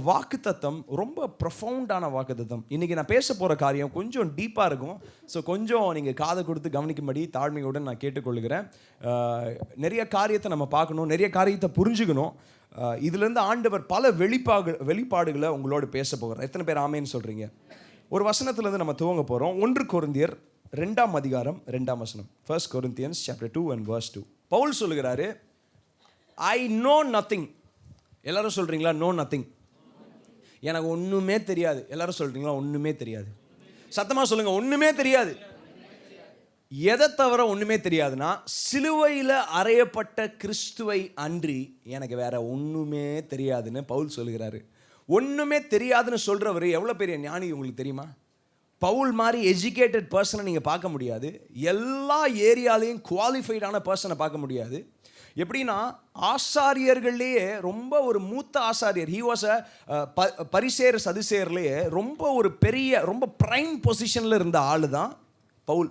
வாக்குத்தத்தம் ரொம்ப ப்ரொஃபவுண்டான வாக்குத்தத்தம். இன்றைக்கி நான் பேச போகிற காரியம் கொஞ்சம் டீப்பாக இருக்கும். ஸோ கொஞ்சம் நீங்கள் காதை கொடுத்து கவனிக்கும்படி தாழ்மையுடன் நான் கேட்டுக்கொள்கிறேன். நிறைய காரியத்தை நம்ம பார்க்கணும், நிறைய காரியத்தை புரிஞ்சுக்கணும். இதுலேருந்து ஆண்டவர் பல வெளிப்பாடுகளை உங்களோடு பேச போகிறார். எத்தனை பேர் ஆமேன்னு சொல்கிறீங்க? ஒரு வசனத்துலேருந்து நம்ம துவங்க போகிறோம். 1 கொரிந்தியர் 2ஆம் அதிகாரம் 2ஆம் வசனம். 1 Corinthians chapter 2 and verse 2. Pavul சொல்லுகிறாரு, ஐ நோ நத்திங். எல்லாரும் சொல்கிறீங்களா? No nothing. எனக்கு ஒன்றுமே தெரியாது. எல்லாரும் சொல்கிறீங்களா? ஒன்றுமே தெரியாது. சத்தமாக சொல்லுங்கள், ஒன்றுமே தெரியாது. எதை தவிர ஒன்றுமே தெரியாதுன்னா, சிலுவையில் அறையப்பட்ட கிறிஸ்துவை அன்றி எனக்கு வேற ஒன்றுமே தெரியாதுன்னு பவுல் சொல்லுகிறாரு. ஒன்றுமே தெரியாதுன்னு சொல்கிறவர் எவ்வளோ பெரிய ஞானி உங்களுக்கு தெரியுமா? பவுல் மாதிரி எஜுகேட்டட் பர்சனை நீங்கள் பார்க்க முடியாது. எல்லா ஏரியாலையும் குவாலிஃபைடான பர்சனை பார்க்க முடியாது. எப்படின்னா, ஆசாரியர்கள்லேயே ரொம்ப ஒரு மூத்த ஆசாரியர், ஹி வாஸ் பரிசேர் சதுசேர்லேயே ரொம்ப ஒரு பெரிய, ரொம்ப ப்ரைம் பொசிஷனில் இருந்த ஆள் தான் பவுல்.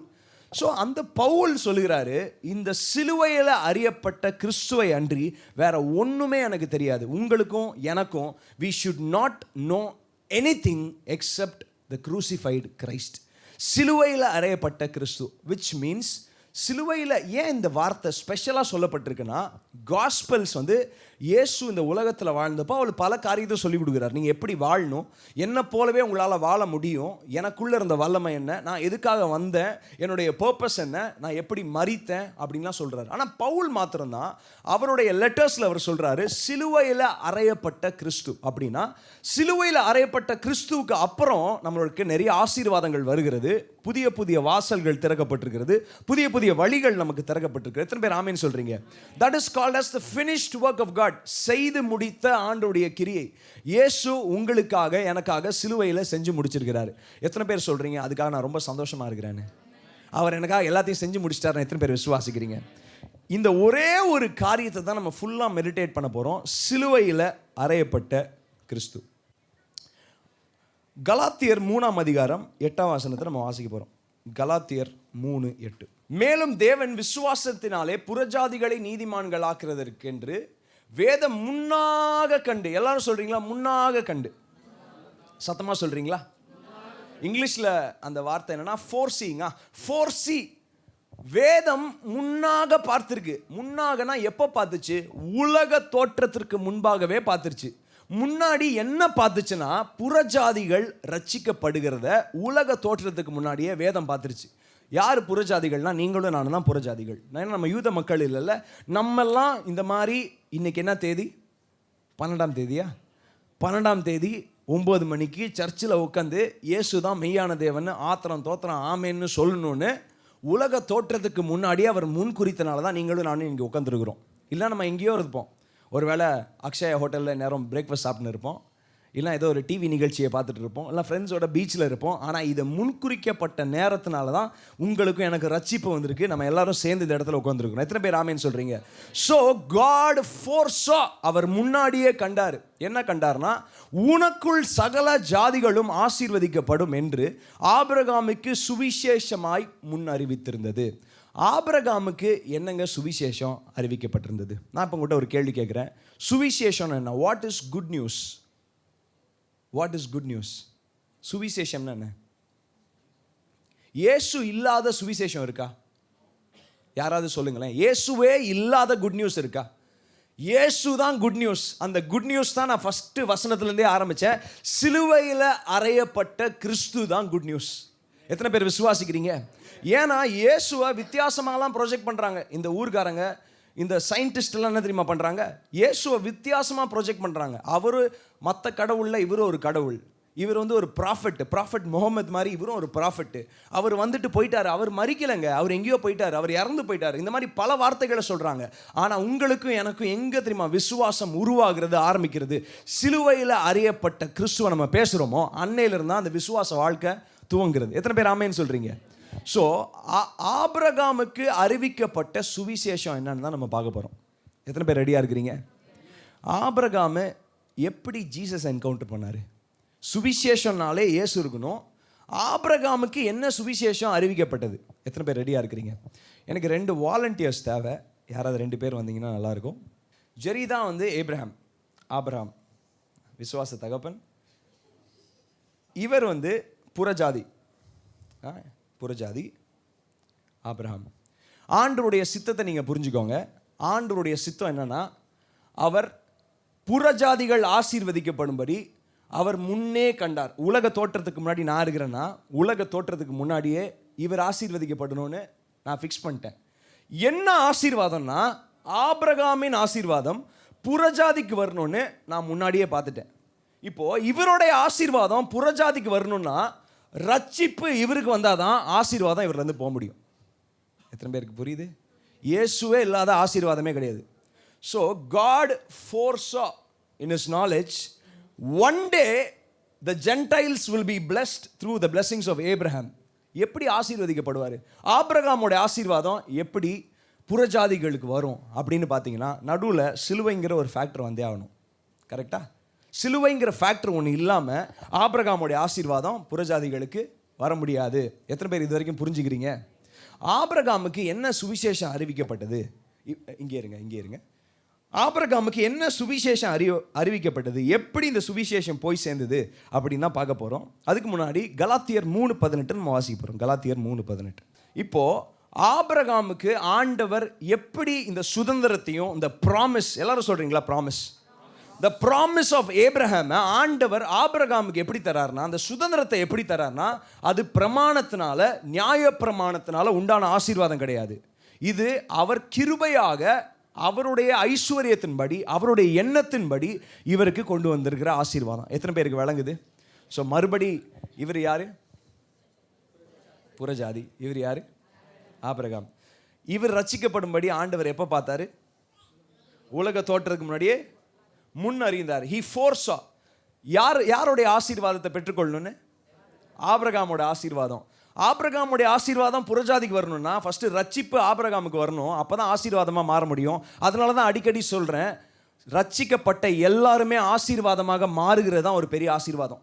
ஸோ அந்த பவுல் சொல்லுகிறாரு, இந்த சிலுவையில் அறியப்பட்ட கிறிஸ்துவை அன்றி வேற ஒன்றுமே எனக்கு தெரியாது. உங்களுக்கும் எனக்கும் we should not know anything except the crucified Christ. சிலுவையில் அறையப்பட்ட கிறிஸ்து, which means சிலுவையில் ஏன் இந்த வார்த்தை ஸ்பெஷலாக சொல்லப்பட்டிருக்குன்னா, காஸ்பல்ஸ் இயேசு இந்த உலகத்தில் வாழ்ந்தப்போ அவர் பல காரியத்தை சொல்லிக் கொடுக்குறார். நீங்கள் எப்படி வாழணும், என்னை போலவே உங்களால் வாழ முடியும், எனக்குள்ளே இருந்த வல்லமை என்ன, நான் எதுக்காக வந்தேன், என்னுடைய பர்பஸ் என்ன, நான் எப்படி மரித்தேன் அப்படின்லாம் சொல்கிறார். ஆனால் பவுல் மாத்திரம்தான் அவருடைய லெட்டர்ஸில் அவர் சொல்கிறாரு, சிலுவையில் அறையப்பட்ட கிறிஸ்து. அப்படின்னா சிலுவையில் அறையப்பட்ட கிறிஸ்துவுக்கு அப்புறம் நம்மளுக்கு நிறைய ஆசீர்வாதங்கள் வருகிறது, புதிய புதிய வாசல்கள் திறக்கப்பட்டிருக்கிறது, புதிய புதிய வழிகள் நமக்கு திறக்கப்பட்டிருக்கு. எத்தனை பேர் ஆமேன்னு சொல்றீங்க? That is called as the finished work of God. செய்து முடித்த ஆண்டவருடைய கிரியை இயேசு உங்களுக்காக எனக்காக சிலுவையில் செஞ்சு முடிச்சிருக்கிறாரு. எத்தனை பேர் சொல்றீங்க அதுக்காக நான் ரொம்ப சந்தோஷமா இருக்கிறேன்னு? அவர் எனக்காக எல்லாத்தையும் செஞ்சு முடிச்சிட்டாருன்னு எத்தனை பேர் விசுவாசிக்கிறீங்க? இந்த ஒரே ஒரு காரியத்தை தான் நம்ம ஃபுல்லாக மெடிடேட் பண்ண போகிறோம், சிலுவையில் அறையப்பட்ட கிறிஸ்து. கலாத்தியர் 3ஆம் அதிகாரம் 8ஆம் வசனத்தை நம்ம வாசிக்க போகிறோம். கலாத்தியர் 3:8. மேலும் தேவன் விசுவாசத்தினாலே புறஜாதிகளை நீதிமான்கள் ஆக்குறதற்கென்று வேதம் முன்னாக கண்டு. எல்லாரும் சொல்றீங்களா? முன்னாக கண்டு. சத்தமாக சொல்றீங்களா? இங்கிலீஷில் அந்த வார்த்தை என்னன்னா ஃபோர்சீங்கா. ஃபோர்சி. வேதம் முன்னாக பார்த்துருக்கு. முன்னாகனா எப்போ பார்த்துச்சு? உலக தோற்றத்திற்கு முன்பாகவே பார்த்துருச்சு. முன்னாடி என்ன பார்த்துச்சுன்னா, புறஜாதிகள் ரட்சிக்கப்படுகிறத உலக தோற்றத்துக்கு முன்னாடியே வேதம் பார்த்துருச்சு. யார் புறஜாதிகள்னா, நீங்களும் நானும் தான் புறஜாதிகள். நம்ம யூத மக்கள் இல்லைல்ல, நம்மெல்லாம் இந்த மாதிரி. இன்னைக்கு என்ன தேதி? 12ஆம் தேதியா? 12ஆம் தேதி 9 மணிக்கு சர்ச்சில் உட்காந்து இயேசு தான் மெய்யான தேவன் ஆத்திரம் தோத்திரம் ஆமேன்னு சொல்லணும்னு உலக தோற்றத்துக்கு முன்னாடியே அவர் முன் குறித்தனால தான் நீங்களும் நானும் இங்கே உட்காந்துருக்குறோம். இல்லை நம்ம எங்கேயோ இருப்போம், ஒருவேளை அக்ஷயா ஹோட்டலில் நேரம் பிரேக்ஃபாஸ்ட் சாப்பிட்னு இருப்போம், இல்லை ஏதோ ஒரு டிவி நிகழ்ச்சியை பார்த்துட்டு இருப்போம், இல்லை ஃப்ரெண்ட்ஸோட பீச்சில் இருப்போம். ஆனால் இதை முன்குறிக்கப்பட்ட நேரத்தினால தான் உங்களுக்கும் எனக்கு ரட்சிப்பு வந்திருக்கு. நம்ம எல்லாரும் சேர்ந்து இந்த இடத்துல உட்காந்துருக்கோம். எத்தனை பேர் ஆமேன்னு சொல்கிறீங்க? ஸோ காட் ஃபோர்ஸா அவர் முன்னாடியே கண்டார். என்ன கண்டார்னா, உனக்குள் சகல ஜாதிகளும் ஆசீர்வதிக்கப்படும் என்று ஆபிரகாமுக்கு சுவிசேஷமாய் முன் அறிவித்திருந்தது. ஆபிரகாமுக்கு என்னங்க சுவிசேஷம் அறிவிக்கப்பட்டிருந்தது? நான் இப்போ உங்கள்கிட்ட ஒரு கேள்வி கேட்குறேன். சுவிசேஷம் என்ன? What is good news? What is good news? சுவிசேஷம்னா என்ன? இயேசு இல்லாத சுவிசேஷம் இருக்கா? யாராவது சொல்லுங்களேன். இயேசுவே இல்லாத குட் நியூஸ் இருக்கா? இயேசு தான் குட் நியூஸ். அந்த குட் நியூஸ் தான் நான் ஃபஸ்ட்டு வசனத்துலேருந்தே ஆரம்பித்தேன். சிலுவையில் அறையப்பட்ட கிறிஸ்து தான் குட் நியூஸ். எத்தனை பேர் விசுவாசிக்கிறீங்க? ஏன்னா இயேசுவை வித்தியாசமாகலாம் ப்ரொஜெக்ட் பண்ணுறாங்க இந்த ஊர்காரங்க, இந்த சயின்டிஸ்ட்லாம். என்ன தெரியுமா பண்ணுறாங்க? இயேசுவை வித்தியாசமாக ப்ரொஜெக்ட் பண்ணுறாங்க. அவர் மற்ற கடவுளில் இவரும் ஒரு கடவுள், இவர் ஒரு ப்ராஃபெட் முகமது மாதிரி இவரும் ஒரு ப்ராஃபெட்டு. அவர் போயிட்டார், அவர் மறிக்கலைங்க, அவர் எங்கேயோ போயிட்டார், அவர் இறந்து போயிட்டார். இந்த மாதிரி பல வார்த்தைகளை சொல்கிறாங்க. ஆனால் உங்களுக்கும் எனக்கும் எங்கே தெரியுமா விசுவாசம் உருவாகிறது, ஆரம்பிக்கிறது? சிலுவையில் அறியப்பட்ட கிறிஸ்துவை நம்ம பேசுகிறோமோ அன்னையிலிருந்து தான் அந்த விசுவாச வாழ்க்கை துவங்குறது. எத்தனை பேர் ஆமேன்னு சொல்கிறீங்க? ஸோ ஆபிரகாமுக்கு அறிவிக்கப்பட்ட சுவிசேஷம் என்னன்னு தான் நம்ம பார்க்க போகிறோம். எத்தனை பேர் ரெடியாக இருக்கிறீங்க? ஆபிரகாமு எப்படி ஜீசஸ் என்கவுண்டர் பண்ணார்? சுவிசேஷம்னாலே இயேசு இருக்கணும். ஆபிரகாமுக்கு என்ன சுவிசேஷம் அறிவிக்கப்பட்டது? எத்தனை பேர் ரெடியாக இருக்கிறீங்க? எனக்கு 2 வாலண்டியர்ஸ் தேவை. யாராவது 2 பேர் வந்தீங்கன்னா நல்லாயிருக்கும். ஜெரி தான் ஆபிரகாம். விசுவாச தகப்பன். இவர் வந்து புறஜாதி, புறஜாதி ஆபிரகாம். ஆண்டவருடைய சித்தத்தை நீங்கள் புரிஞ்சுக்கோங்க. ஆண்டவருடைய சித்தம் என்னன்னா, அவர் புறஜாதிகள் ஆசீர்வதிக்கப்படும்படி அவர் முன்னே கண்டார். உலக தோற்றத்துக்கு முன்னாடி நான் இருக்கிறேன்னா, உலக தோற்றத்துக்கு முன்னாடியே இவர் ஆசீர்வதிக்கப்படணும்னு நான் ஃபிக்ஸ் பண்ணிட்டேன். என்ன ஆசீர்வாதம்னா, ஆபிரகாமின் ஆசீர்வாதம் புறஜாதிக்கு வரணும்னு நான் முன்னாடியே பார்த்துட்டேன். இப்போ இவருடைய ஆசீர்வாதம் புறஜாதிக்கு வரணும்னா, ரட்சிப்பு இவருக்கு வந்தாதான் ஆசீர்வாதம் இவர்லேருந்து போக முடியும். எத்தனை பேருக்கு புரியுது? இயேசுவே இல்லாத ஆசீர்வாதமே கிடையாது. So God foresaw in his knowledge one day the Gentiles will be blessed through the blessings of Abraham. எப்படி ஆசீர்வதிக்கப்படுவார்? ஆபிரகாமோட ஆசீர்வாதம் எப்படி புறஜாதிகளுக்கு வரும் அப்படின்னு பார்த்தீங்கன்னா, நடுவில் சிலுவைங்கிற ஒரு ஃபேக்டர் வந்தே ஆகணும். கரெக்டாக? சிலுவைங்கிற ஃபேக்டர் ஒன்று இல்லாமல் ஆபிரகாமோடைய ஆசீர்வாதம் புறஜாதிகளுக்கு வர முடியாது. எத்தனை பேர் இது வரைக்கும் புரிஞ்சுக்கிறீங்க? ஆபிரகாமுக்கு என்ன சுவிசேஷம் அறிவிக்கப்பட்டது? இங்கே இருங்க. ஆபிரகாமுக்கு என்ன சுவிசேஷம் அறிவிக்கப்பட்டது? எப்படி இந்த சுவிசேஷம் போய் சேர்ந்தது அப்படின்னு தான் பார்க்க போகிறோம். அதுக்கு முன்னாடி கலாத்தியர் 3:18 நம்ம வாசிக்க போகிறோம். கலாத்தியர் 3:18. இப்போது ஆபிரகாமுக்கு ஆண்டவர் எப்படி இந்த சுதந்திரத்தையும், இந்த ப்ராமிஸ், எல்லாரும் சொல்கிறீங்களா promise? The promise of Abraham, ஆண்டவர் ஆபிரகாமுக்கு எப்படி தரார்னா, அந்த சுதந்திரத்தை எப்படி தரார்னா, அது பிரமாணத்தினால, நியாய பிரமாணத்தினால உண்டான ஆசீர்வாதம் கிடையாது. இது அவர் கிருபையாக அவருடைய ஐஸ்வர்யத்தின்படி, அவருடைய எண்ணத்தின்படி இவருக்கு கொண்டு வந்திருக்கிற ஆசீர்வாதம். எத்தனை பேருக்கு விளங்குது? ஸோ மறுபடி இவர் யாரு? புறஜாதி. இவர் யாரு? ஆபிரகாம். இவர் ரட்சிக்கப்படும்படி ஆண்டவர் எப்போ பார்த்தாரு? உலக தோற்றத்துக்கு முன்னாடியே முன் அறிந்தார். He foresaw. யாருடைய ஆசீர்வாதத்தை பெற்றுக்கொள்ளணும்னு? ஆபிரகாமோட ஆசீர்வாதம். ஆபிரகாமுடைய ஆசீர்வாதம் புறஜாதிக்கு வரணும்னா ஃபஸ்ட்டு ரட்சிப்பு ஆபிரகாமுக்கு வரணும். அப்போ தான் ஆசீர்வாதமாக மாற முடியும். அதனால தான் அடிக்கடி சொல்கிறேன், ரட்சிக்கப்பட்ட எல்லாருமே ஆசீர்வாதமாக மாறுகிறது தான் ஒரு பெரிய ஆசீர்வாதம்.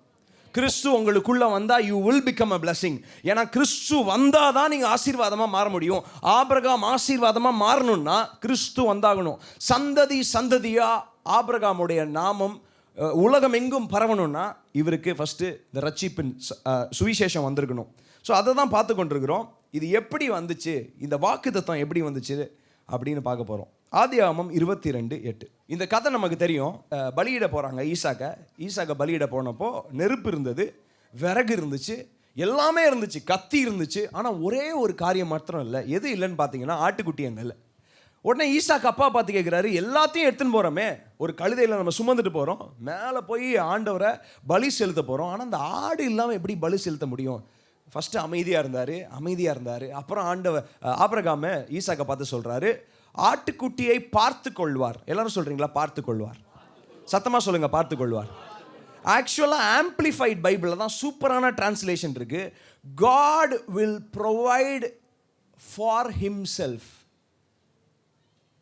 கிறிஸ்து உங்களுக்குள்ளே வந்தால் you will become a blessing. ஏன்னா கிறிஸ்து வந்தால் தான் நீங்கள் ஆசீர்வாதமாக மாற முடியும். ஆபிரகாம் ஆசீர்வாதமாக மாறணும்னா கிறிஸ்து வந்தாகணும். சந்ததியாக ஆபிரகாமுடைய நாமம் உலகம் எங்கும் பரவணும்னா இவருக்கு ஃபஸ்ட்டு இந்த ரட்சிப்பின் சுவிசேஷம் வந்திருக்கணும். ஸோ அதை தான் பார்த்து கொண்டிருக்கிறோம். இது எப்படி வந்துச்சு, இந்த வாக்குத்தத்தம் எப்படி வந்துச்சு அப்படின்னு பார்க்க போகிறோம். ஆதியாகமம் 22:8. இந்த கதை நமக்கு தெரியும். பலியிட போகிறாங்க ஈசாக்க பலியிட போனப்போ நெருப்பு இருந்தது, விறகு இருந்துச்சு, எல்லாமே இருந்துச்சு, கத்தி இருந்துச்சு. ஆனால் ஒரே ஒரு காரியம் மாத்திரம் இல்லை. எது இல்லைன்னு பார்த்தீங்கன்னா, ஆட்டுக்குட்டி அங்கே இல்லை. உடனே ஈசாக்கு அப்பா பார்த்து கேட்குறாரு, எல்லாத்தையும் எடுத்துன்னு போகிறோமே, ஒரு கழுதையில் நம்ம சுமந்துட்டு போகிறோம், மேலே போய் ஆண்டவரை பலி செலுத்த போகிறோம், ஆனால் அந்த ஆடு இல்லாமல் எப்படி பலி செலுத்த முடியும்? ஃபஸ்ட்டு அமைதியாக இருந்தார். அப்புறம் ஆபிரகாம் ஈசாக்கை பார்த்து சொல்கிறாரு, ஆட்டுக்குட்டியை பார்த்து கொள்வார். எல்லாரும் சொல்கிறீங்களா? பார்த்து கொள்வார். சத்தமாக சொல்லுங்கள், பார்த்து கொள்வார். ஆக்சுவலாக ஆம்பிளிஃபைட் பைபிளில் தான் சூப்பரான டிரான்ஸ்லேஷன் இருக்குது. God will provide for himself.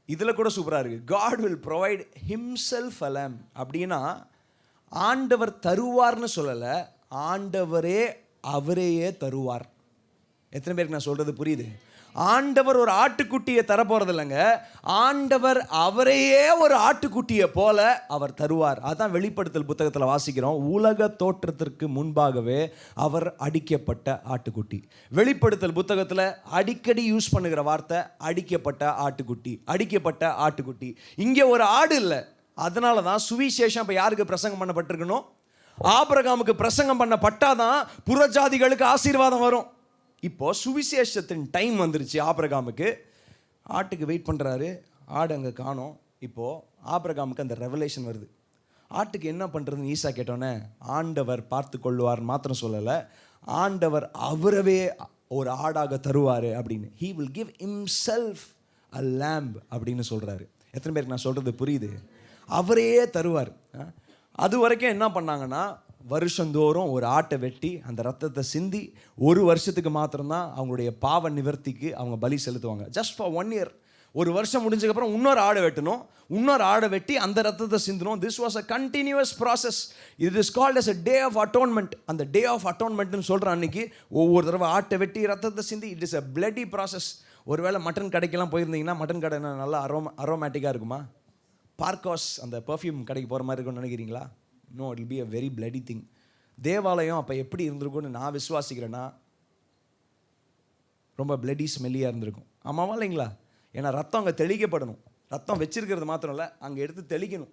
இதில் கூட சூப்பராக இருக்குது. God will provide himself a lamb. அப்படின்னா ஆண்டவர் தருவார்னு சொல்லலை, ஆண்டவரே அவரையே தருவார். எத்தனை பேருக்கு நான் சொல்கிறது புரியுது? ஆண்டவர் ஒரு ஆட்டுக்குட்டியை தரப்போகிறது இல்லைங்க, ஆண்டவர் அவரையே ஒரு ஆட்டுக்குட்டியை போல அவர் தருவார். அதான் வெளிப்படுத்தல் புத்தகத்தில் வாசிக்கிறோம், உலக தோற்றத்திற்கு முன்பாகவே அவர் அடிக்கப்பட்ட ஆட்டுக்குட்டி. வெளிப்படுத்தல் புத்தகத்தில் அடிக்கடி யூஸ் பண்ணுகிற வார்த்தை அடிக்கப்பட்ட ஆட்டுக்குட்டி. இங்கே ஒரு ஆடு இல்லை. அதனால தான் சுவிசேஷம் இப்போ யாருக்கு பிரசங்கம் பண்ணப்பட்டிருக்கணும்? ஆபிரகாமுக்கு பிரசங்கம் பண்ணப்பட்டாதான் புறஜாதிகளுக்கு ஆசீர்வாதம் வரும். இப்போ சுவிசேஷத்தின் டைம் வந்துருச்சு. ஆபிரகாமுக்கு ஆட்டுக்கு வெயிட் பண்ணுறாரு, ஆடு அங்கே காணோம். இப்போது ஆபிரகாமுக்கு அந்த ரெவலேஷன் வருது. ஆட்டுக்கு என்ன பண்ணுறதுன்னு ஈசா கேட்டோன்னே, ஆண்டவர் பார்த்து கொள்வார்னு மாத்திரம் சொல்லலை, ஆண்டவர் அவரவே ஒரு ஆடாக தருவார் அப்படின்னு. He will give himself a lamb அப்படின்னு சொல்கிறாரு. எத்தனை பேருக்கு நான் சொல்கிறது புரியுது? அவரையே தருவார். அது வரைக்கும் என்ன பண்ணாங்கன்னா, வருஷந்தோறும் ஒரு ஆட்டை வெட்டி அந்த ரத்தத்தை சிந்தி ஒரு வருஷத்துக்கு மாத்திரம்தான் அவங்களுடைய பாவ நிவர்த்திக்கு அவங்க பலி செலுத்துவாங்க. Just for 1 year. ஒரு வருஷம் முடிஞ்சதுக்கப்புறம் இன்னொரு ஆடை வெட்டணும், இன்னொரு ஆடை வெட்டி அந்த ரத்தத்தை சிந்தணும். This was a continuous process. It is called as a day of atonement. அந்த டே ஆஃப் அட்டோன்மெண்ட்னு சொல்கிற அன்னைக்கு ஒவ்வொரு தடவை ஆட்டை வெட்டி ரத்தத்தை சிந்தி, it is a bloody process. ஒருவேளை மட்டன் கடைக்கெல்லாம் போயிருந்தீங்கன்னா, மட்டன் கடை நல்லா அரோமேட்டிக்காக இருக்குமா? பார்காஸ் அந்த பர்ஃப்யூம் கடைக்கு போகிற மாதிரி இருக்கும்னு நினைக்கிறீங்களா? No, it will be a very bloody thing. தேவாலயம் அப்போ எப்படி இருந்திருக்கும்னு நான் விசுவாசிக்கிறேன்னா ரொம்ப பிளடி ஸ்மெல்லியாக இருந்திருக்கும். ஆமாவா இல்லைங்களா? ஏன்னா ரத்தம் அங்கே தெளிக்கப்படணும். ரத்தம் வச்சிருக்கிறது மாத்திரம் இல்லை, அங்கே எடுத்து தெளிக்கணும்.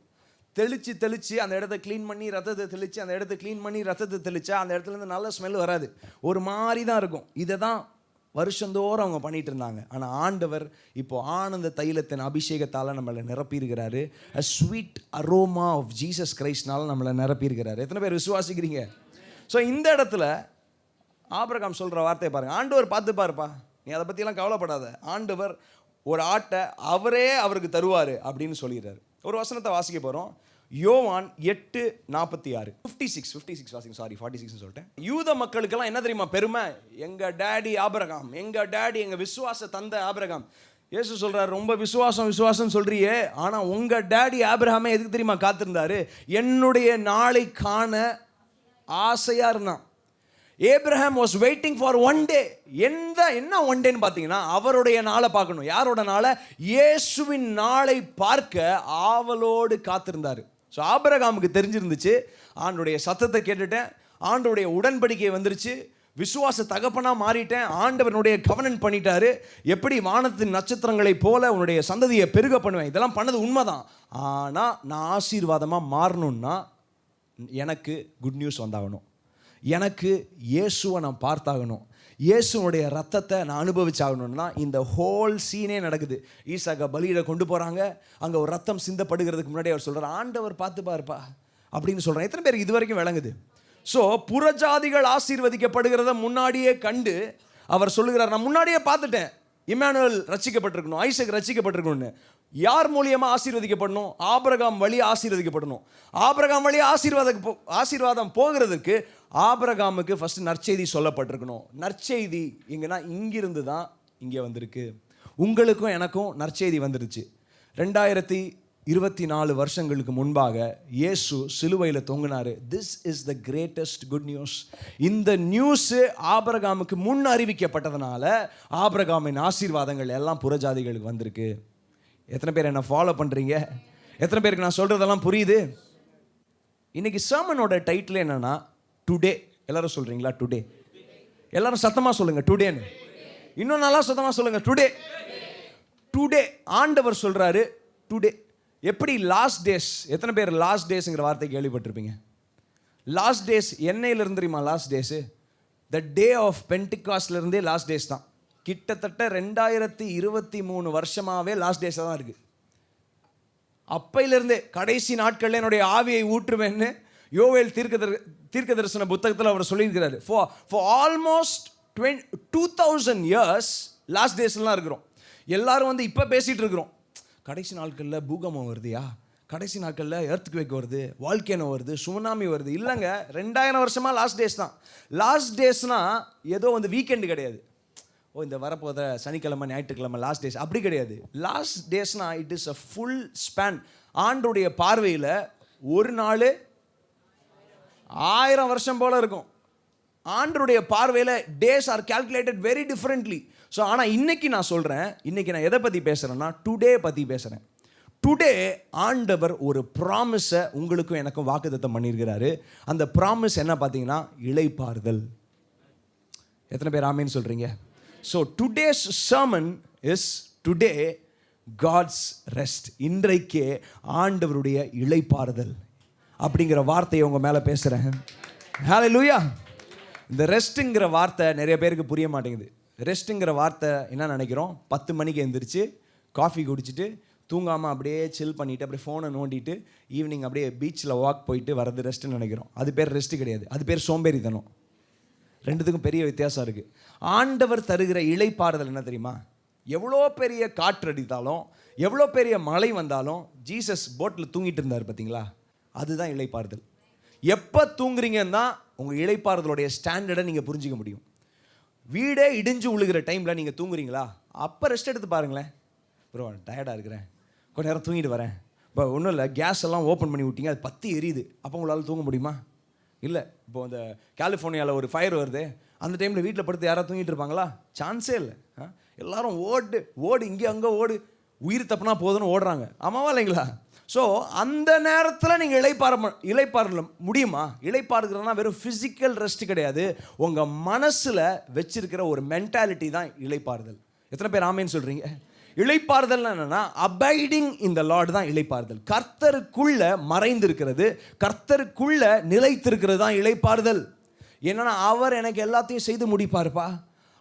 தெளித்து அந்த இடத்த க்ளீன் பண்ணி ரத்தத்தை தெளித்து அந்த இடத்த க்ளீன் பண்ணி ரத்தத்தை தெளித்தா அந்த இடத்துலேருந்து நல்ல ஸ்மெல் வராது, ஒரு மாதிரி தான் இருக்கும். இதை தான் வருஷந்தோறும் அவங்க பண்ணிகிட்டு இருந்தாங்க. ஆனால் ஆண்டவர் இப்போது ஆனந்த தைலத்தின் அபிஷேகத்தால் நம்மளை நிரப்பியிருக்கிறாரு. A sweet aroma of Jesus கிரைஸ்ட்னால நம்மளை நிரப்பியிருக்கிறாரு. எத்தனை பேர் விசுவாசிக்கிறீங்க? ஸோ இந்த இடத்துல ஆபிரகாம் சொல்கிற வார்த்தையை பாருங்கள். ஆண்டவர் பார்த்துப்பாருப்பா, நீ அதை பற்றிலாம் கவலைப்படாத, ஆண்டவர் ஒரு ஆட்டை அவரே அவருக்கு தருவார் அப்படின்னு சொல்லிடுறாரு. ஒரு வசனத்தை வாசிக்க போகிறோம். யோவான் 8:46 56 வாசிங்க. சாரி 46 சொல்லிட்டேன். யூத மக்களுக்கெல்லாம் என்ன தெரியுமா பெருமை? எங்கள் டேடி ஆபிரகாம், எங்கள் டேடி, எங்கள் விசுவாச தந்தை ஆபிரகாம். இயேசு சொல்கிறார், ரொம்ப விசுவாசம் சொல்கிறியே, ஆனால் உங்கள் டேடி ஆபிரகாமே எதுக்கு தெரியுமா காத்திருந்தாரு? என்னுடைய நாளை காண ஆசையாக இருந்தான். Abraham was waiting for one day. என்ன ஒன் டேன்னு பார்த்தீங்கன்னா அவருடைய நாளை பார்க்கணும். யாரோட நாளை? இயேசுவின் நாளை பார்க்க ஆவலோடு காத்திருந்தார். ஸோ ஆபிரகாமுக்கு தெரிஞ்சிருந்துச்சு, ஆண்டுடைய சத்தத்தை கேட்டுட்டேன், ஆண்டுடைய உடன்படிக்கை வந்துருச்சு, விசுவாச தகப்பனாக மாறிட்டேன், ஆண்டவனுடைய கவர்னன்ட் பண்ணிட்டாரு, எப்படி வானத்தின் நட்சத்திரங்களை போல உன்னுடைய சந்ததியை பெருக பண்ணுவேன். இதெல்லாம் பண்ணது உண்மைதான். ஆனால் நான் ஆசீர்வாதமாக மாறணும்னா எனக்கு குட் நியூஸ் வந்தாகணும், எனக்கு இயேசுவை நான் பார்த்தாகணும், இயேசுனுடைய ரத்தத்தை நான் அனுபவிச்சாகணும்னா இந்த ஹோல் சீனே நடக்குது. ஈசாக்க பலியிட கொண்டு போகிறாங்க, அங்கே ஒரு ரத்தம் சிந்தப்படுகிறதுக்கு முன்னாடி அவர் சொல்கிறார், ஆண்டவர் பார்த்து பாருப்பா அப்படின்னு சொல்கிறேன். எத்தனை பேருக்கு இது வரைக்கும் விளங்குது? ஸோ புறஜாதிகள் ஆசீர்வதிக்கப்படுகிறத முன்னாடியே கண்டு அவர் சொல்லுகிறார், நான் முன்னாடியே பார்த்துட்டேன், இம்மானுவேல் ரட்சிக்கப்பட்டிருக்கணும், ஐசக் ரட்சிக்கப்பட்டிருக்கணும்னு. யார் மூலியமாக ஆசீர்வதிக்கப்படணும்? ஆபிரகாம் வழி ஆசீர்வதிக்கப்படணும். ஆபிரகாம் வழி ஆசீர்வாதம் போகிறதுக்கு ஆபிரகாமுக்கு ஃபஸ்ட்டு நற்செய்தி சொல்லப்பட்டிருக்கணும். நற்செய்தி எங்கன்னா இங்கிருந்து தான் இங்கே வந்திருக்கு. உங்களுக்கும் எனக்கும் நற்செய்தி வந்துருச்சு. 2024 வருஷங்களுக்கு முன்பாக இயேசு சிலுவையில் தொங்கினார். This is the greatest good news. இந்த நியூஸு ஆபிரகாமுக்கு முன் அறிவிக்கப்பட்டதுனால ஆபிரகாமின் ஆசீர்வாதங்கள் எல்லாம் புறஜாதிகளுக்கு வந்திருக்கு. எத்தனை பேர் என்ன ஃபாலோ பண்ணுறீங்க? எத்தனை பேருக்கு நான் சொல்கிறதெல்லாம் புரியுது? இன்னைக்கு சர்மனோட டைட்டில் என்னன்னா டுடே. எல்லாரும் சொல்கிறீங்களா டுடே? எல்லாரும் சத்தமாக சொல்லுங்கள் டுடேன்னு. இன்னும் நல்லா சத்தமாக சொல்லுங்கள் டுடே. டுடே ஆண்டவர் சொல்கிறாரு டுடே. எப்படி லாஸ்ட் டேஸ்? எத்தனை பேர் லாஸ்ட் டேஸுங்கிற வார்த்தை கேள்விப்பட்டிருப்பீங்க? லாஸ்ட் டேஸ் என்னையிலிருந்து தெரியுமா? Last days the day of பென்டிகாஸ்ட்லேருந்தே லாஸ்ட் டேஸ் தான். கிட்டத்தட்ட 2023 வருஷமாகவே லாஸ்ட் டேஸாக தான் இருக்குது. அப்பையிலிருந்தே கடைசி நாட்களில் என்னுடைய ஆவியை ஊற்றுவேன்னு யோவேல் தீர்க்க தரிசன புத்தகத்தில் அவர் சொல்லியிருக்கிறாரு. ஃபார் ஆல்மோஸ்ட் 2000 இயர்ஸ் லாஸ்ட் டேஸ்லாம் இருக்கிறோம். எல்லாரும் வந்து இப்போ பேசிகிட்டு இருக்கிறோம், கடைசி நாட்களில் பூகம்பம் வருதுயா, கடைசி நாட்களில் எர்த்குவேக் வருது, வால்கேனோ வருது, சுனாமி வருது. இல்லைங்க, 2000 வருஷமாக லாஸ்ட் டேஸ் தான். லாஸ்ட் டேஸ்னால் ஏதோ வந்து வீக்கெண்டு கிடையாது, ஓ இந்த வரப்போத சனிக்கிழமை ஞாயிற்றுக்கிழமை லாஸ்ட் டேஸ், அப்படி கிடையாது. லாஸ்ட் டேஸ்னால் it is a full span. ஆண்டுடைய பார்வையில் ஒரு நாள் 1000 வருஷம் போல் இருக்கும். ஆண்டருடைய பார்வையில் days are calculated very differently. So ஆனால் இன்னைக்கு நான் சொல்கிறேன், இன்னைக்கு நான் எதை பற்றி பேசுகிறேன்னா டுடே பற்றி பேசுகிறேன். டுடே ஆண்டவர் ஒரு ப்ராமிஸை உங்களுக்கும் எனக்கும் வாக்குத்தத்தம் பண்ணியிருக்கிறாரு. அந்த ப்ராமிஸ் என்ன பார்த்தீங்கன்னா இளைப்பாறுதல். எத்தனை பேர் ஆமேன்னு சொல்கிறீங்க? So today's sermon is today God's rest. இன்றைக்கே ஆண்டவருடைய இளைப்பாறுதல் அப்படிங்கிற வார்த்தையை உங்கள் மேலே பேசுகிறேன். ஹல்லேலூயா. இந்த ரெஸ்ட்டுங்கிற வார்த்தை நிறைய பேருக்கு புரிய மாட்டேங்குது. ரெஸ்ட்டுங்கிற வார்த்தை என்ன நினைக்கிறோம்? 10 மணிக்கு எழுந்திரிச்சு காஃபி குடிச்சிட்டு தூங்காமல் அப்படியே சில் பண்ணிவிட்டு அப்படியே ஃபோனை நோண்டிட்டு ஈவினிங் அப்படியே பீச்சில் வாக் போயிட்டு வர்றது ரெஸ்ட்டுன்னு நினைக்கிறோம். அது பேர் ரெஸ்ட்டு கிடையாது, அது பேர் சோம்பேறித்தனம். ரெண்டுத்துக்கும் பெரிய வித்தியாசம் இருக்குது. ஆண்டவர் தருகிற இளைப்பாறுதல் என்ன தெரியுமா? எவ்வளோ பெரிய காற்றடித்தாலும் எவ்வளோ பெரிய மழை வந்தாலும் ஜீசஸ் போட்டில் தூங்கிட்டு இருந்தார் பார்த்தீங்களா, அதுதான் இளைப்பாறுதல். எப்போ தூங்குறீங்கன்னு தான் உங்கள் இளைப்பாறுதலுடைய ஸ்டாண்டர்டை நீங்கள் புரிஞ்சிக்க முடியும். வீடே இடிஞ்சு உழுகிற டைமில் நீங்கள் தூங்குறீங்களா? அப்போ ரெஸ்ட் எடுத்து பாருங்களேன். ப்ரோ டயர்டாக இருக்கிறேன், கொஞ்ச நேரம் தூங்கிட்டு வரேன். இப்போ ஒன்றும் இல்லை, கேஸ் எல்லாம் ஓப்பன் பண்ணி விட்டீங்க, அது பற்றி எரியுது, அப்போ உங்களால் தூங்க முடியுமா? இல்லை. இப்போது அந்த கலிஃபோர்னியாவில் ஒரு ஃபயர் வருது, அந்த டைமில் வீட்டில் படுத்து யாராவது தூங்கிட்டு இருப்பாங்களா? சான்ஸே இல்லை. எல்லாரும் ஓடு இங்கே அங்கே ஓடு, உயிர் தப்புனா போதுன்னு ஓடுறாங்க. ஆமாவா இல்லைங்களா? ஸோ அந்த நேரத்தில் நீங்கள் இளைப்பாற முடியுமா? இளைப்பாறுகிறதுனா வெறும் ஃபிசிக்கல் ரெஸ்ட் கிடையாது, உங்கள் மனசில் வச்சிருக்கிற ஒரு மென்டாலிட்டி தான் இளைப்பாறுதல். எத்தனை பேர் ஆமேன்னு சொல்கிறீங்க? இளைப்பாறுதல் என்னன்னா அபைடிங் இன் த லார்ட் தான் இளைப்பாறுதல். கர்த்தருக்குள்ள மறைந்திருக்கிறது, கர்த்தருக்குள்ள நிலைத்திருக்கிறது தான் இளைப்பாறுதல். என்னன்னா அவர் எனக்கு எல்லாத்தையும் செய்து முடிப்பார்ப்பா,